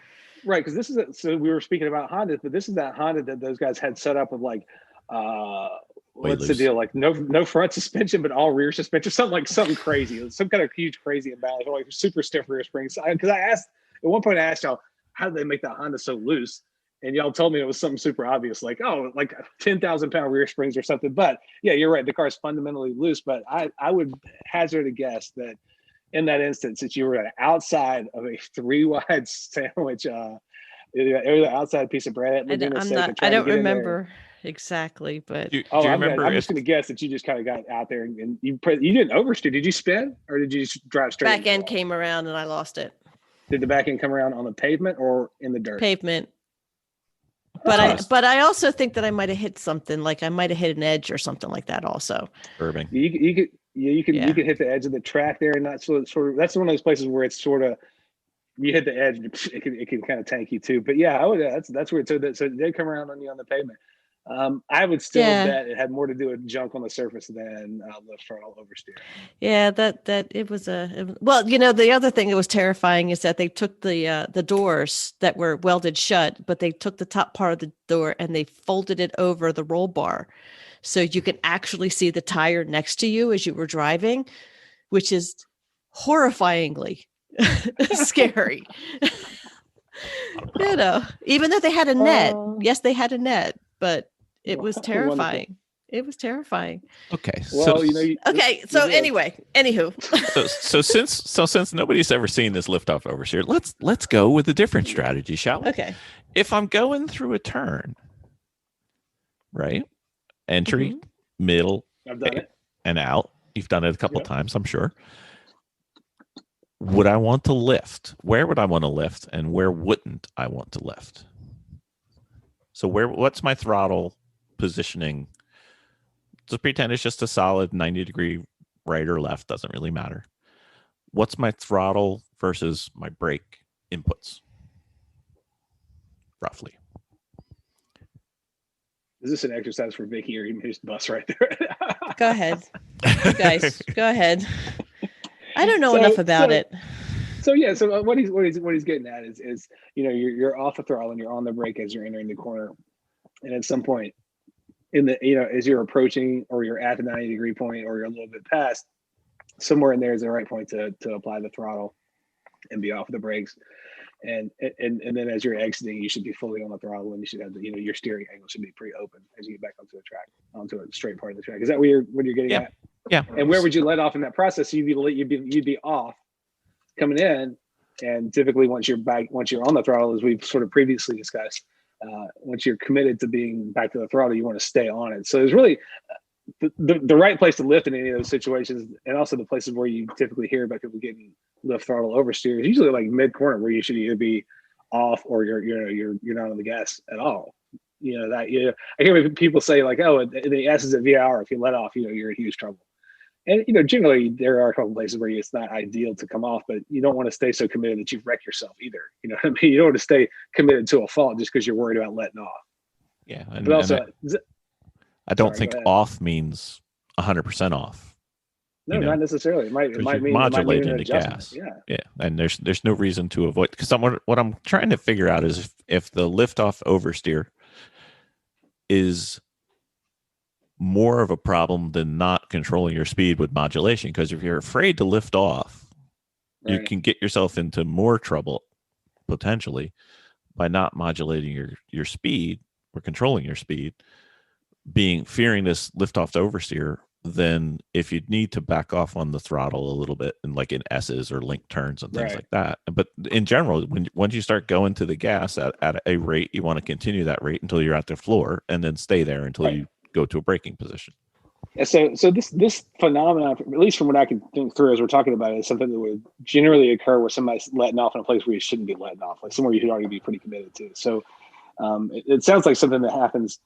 Right, because this is so we were speaking about Hondas, but this is that Honda that those guys had set up with like what's the loose. deal? Like no front suspension, but all rear suspension, something crazy, some kind of huge crazy imbalance, like super stiff rear springs. Because I asked at one point, I asked y'all, how did they make that Honda so loose? And y'all told me it was something super obvious, like 10,000 pound rear springs or something. But yeah, you're right, the car is fundamentally loose. But I would hazard a guess that in that instance, that you were outside of a 3 wide sandwich, it was an outside piece of bread. I don't remember exactly, but Do you remember? I'm just going to guess that you just kind of got out there and you didn't oversteer. Did you spin or did you just drive straight? back end came around and I lost it. Did the back end come around on the pavement or in the dirt? Pavement. But I also think that I might have hit something, like I might have hit an edge or something like that also. Curbing. You could hit the edge of the track there, and that's sort of that's one of those places where it's sort of you hit the edge, and it can kind of tank you too. But yeah, I would that's where so it did come around on you on the pavement. I would still bet it had more to do with junk on the surface than lift throttle oversteer. Yeah, it was well, the other thing that was terrifying is that they took the doors that were welded shut, but they took the top part of the door and they folded it over the roll bar. So you can actually see the tire next to you as you were driving, which is horrifyingly scary. Even though they had a net. Yes, they had a net, but it was terrifying. It was terrifying. Okay. Well, anywho. So since nobody's ever seen this lift off oversteer, let's go with a different strategy, shall we? Okay. If I'm going through a turn, right? Entry, middle, I've done it. and out. You've done it a couple times, I'm sure. Would I want to lift? Where would I want to lift, and where wouldn't I want to lift? So what's my throttle positioning? Just pretend it's just a solid 90-degree right or left. Doesn't really matter. What's my throttle versus my brake inputs? Roughly. Is this an exercise for Vicky or you just bust right there? Go ahead. You guys, go ahead. I don't know enough about it. So what he's getting at is you're off the throttle and you're on the brake as you're entering the corner, and at some point in the as you're approaching or you're at the 90-degree point or you're a little bit past, somewhere in there is the right point to apply the throttle and be off the brakes. And then as you're exiting, you should be fully on the throttle, and you should have your steering angle should be pretty open as you get back onto a straight part of the track. Is that what you're getting at? Yeah. And where would you let off in that process? You'd be off coming in, and typically once you're on the throttle, as we've sort of previously discussed, once you're committed to being back to the throttle, you want to stay on it. So there's really the right place to lift in any of those situations, and also the places where you typically hear about people getting lift throttle oversteer is usually like mid corner, where you should either be off or you're not on the gas at all. I hear people say like, oh, the S is at VIR. If you let off, you're in huge trouble. And generally there are a couple places where it's not ideal to come off, but you don't want to stay so committed that you wreck yourself either. You know what I mean? You don't want to stay committed to a fault just because you're worried about letting off. Yeah, but also, I don't think off means 100% off. No, you know, not necessarily. It might because you're mean an modulating the adjustment. gas. Yeah. Yeah, and there's no reason to avoid, because what I'm trying to figure out is if the lift off oversteer is more of a problem than not controlling your speed with modulation. Because if you're afraid to lift off, you Right. can get yourself into more trouble potentially by not modulating your speed or controlling your speed, fearing this lift off to oversteer. Then if you need to back off on the throttle a little bit, and like in S's or link turns and things Right. like that. But in general, once you start going to the gas at a rate, you want to continue that rate until you're at the floor, and then stay there until Right. you go to a braking position. And so this phenomenon, at least from what I can think through as we're talking about it, is something that would generally occur where somebody's letting off in a place where you shouldn't be letting off, like somewhere you should already be pretty committed to. So it sounds like something that happens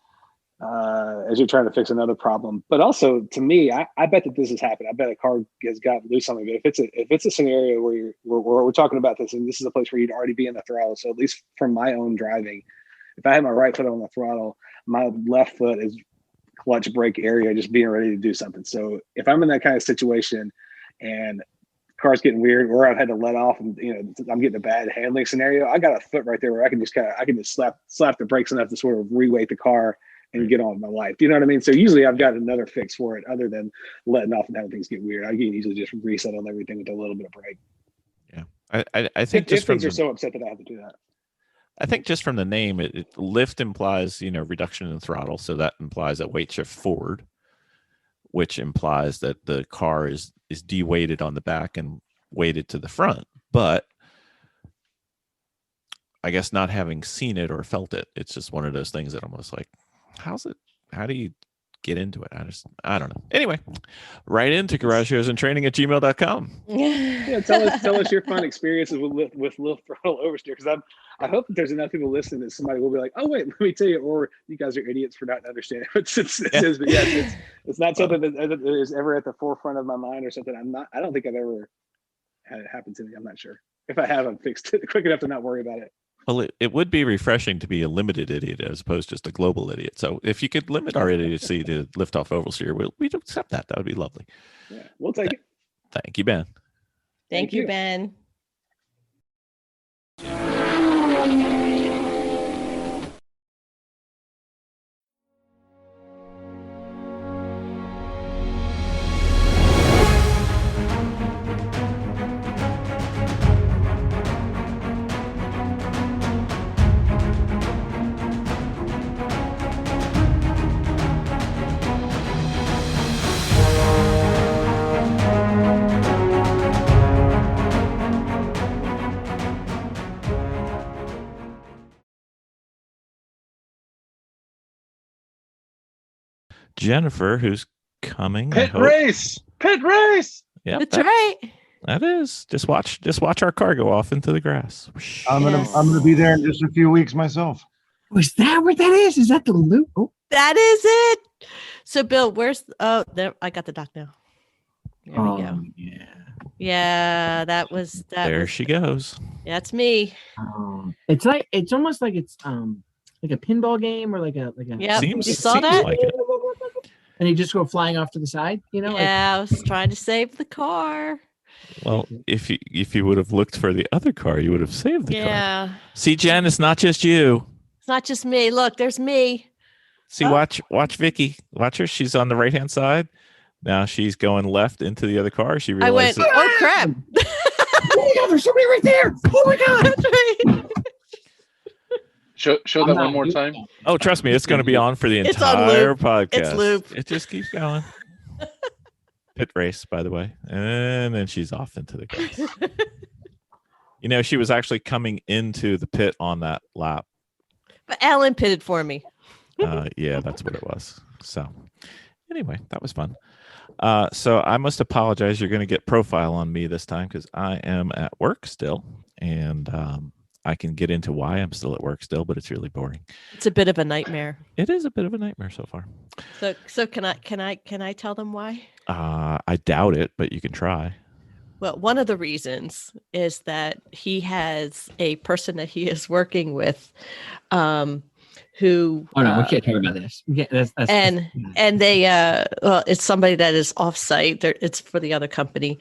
as you're trying to fix another problem. But also, to me, I bet that this has happened. I bet a car has gotten loose on me. But if it's a scenario where we're talking about this, and this is a place where you'd already be in the throttle. So at least from my own driving, if I have my right foot on the throttle, my left foot is clutch brake area, just being ready to do something. So if I'm in that kind of situation and the car's getting weird, or I've had to let off and I'm getting a bad handling scenario, I got a foot right there where I can just slap the brakes enough to sort of reweight the car and get on with my life. Do you know what I mean? So usually I've got another fix for it other than letting off and having things get weird. I can easily just reset on everything with a little bit of brake. Yeah, I think If things are so upset that I have to do that. I think just from the name, lift implies, reduction in throttle. So that implies a weight shift forward, which implies that the car is de-weighted on the back and weighted to the front. But I guess not having seen it or felt it, it's just one of those things that I'm almost like, how do you get into it? I don't know. Anyway, right into garageshows@gmail.com. Yeah, tell us your fun experiences with lift throttle oversteer, because I hope that there's enough people listening that somebody will be like, oh wait, let me tell you, or you guys are idiots for not understanding what it says. But yes, it's not something that is ever at the forefront of my mind or something. I don't think I've ever had it happen to me. I'm not sure. If I have, I've fixed it quick enough to not worry about it. Well, it would be refreshing to be a limited idiot as opposed to just a global idiot. So if you could limit our idiocy to lift off oversteer, we'd accept that. That would be lovely. Yeah, we'll take it. Thank you, Ben. Thank you, Ben. Jennifer, who's coming. Pit race. Yeah, That's right. That is. Just watch our car go off into the grass. I'm gonna be there in just a few weeks myself. Was that what that is? Is that the loop? Oh, That is it. So, Bill, there? I got the doc now. There we go. Yeah. Yeah, that was. There she goes. That's me. It's almost like it's like a pinball game or like a Yep. Seems- You saw seems that? like it. and you just go flying off to the side, Yeah, I was trying to save the car. Well, if you would have looked for the other car, you would have saved the car. Yeah, See, Jen, it's not just you. it's not just me. Look, there's me. See, Oh. watch Vicky. Watch her. She's on the right hand side. Now she's going left into the other car. She I went. realizes Oh crap! oh my god, there's somebody right there. Oh my god. That's right. Show I'm that not one more doing time. that. Oh, trust me, it's going to be on for the It's on entire loop. podcast. It's loop. It just keeps going. Pit race, by the way, and then she's off into the grass. She was actually coming into the pit on that lap. But Alan pitted for me. Yeah, that's what it was. So, anyway, that was fun. So I must apologize. You're going to get profile on me this time because I am at work still, and I can get into why I'm still at work still, but it's really boring. It's a bit of a nightmare. It is a bit of a nightmare so far. So can I tell them why? I doubt it, but you can try. Well, one of the reasons is that he has a person that he is working with who Oh no, we can't talk about this. That's and they well, it's somebody that is offsite. It's for the other company,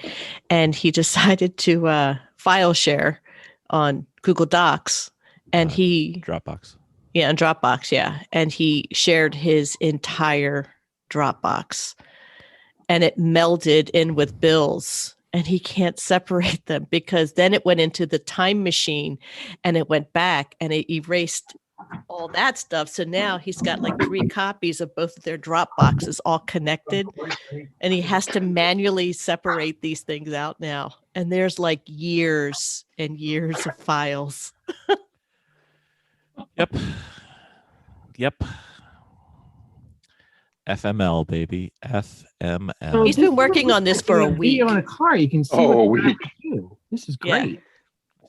and he decided to file share on Google Docs, and he Dropbox. yeah, on Dropbox, yeah, and he shared his entire Dropbox, and it melded in with Bill's, and he can't separate them because then it went into the time machine, and it went back and it erased all that stuff. So now he's got like 3 copies of both of their Dropboxes all connected, and he has to manually separate these things out now. And there's like years and years of files. Yep. FML, baby. FML. He's been working on this for a week. Video in a car, you can see Oh, what a the week. graphics do. This is Yeah. great.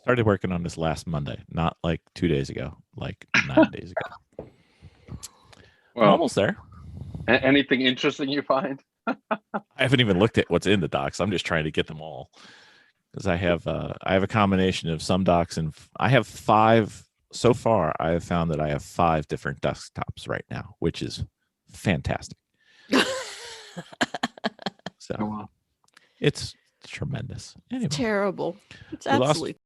Started working on this last Monday, not like 2 days ago, like 9 days ago. We're Well, almost there. anything interesting you find? I haven't even looked at what's in the docs. I'm just trying to get them all because I have a combination of some docs, and I have 5 so far. I have found that I have 5 different desktops right now, which is fantastic. So Oh, wow. it's tremendous. Anyway, Terrible. It's we lost absolutely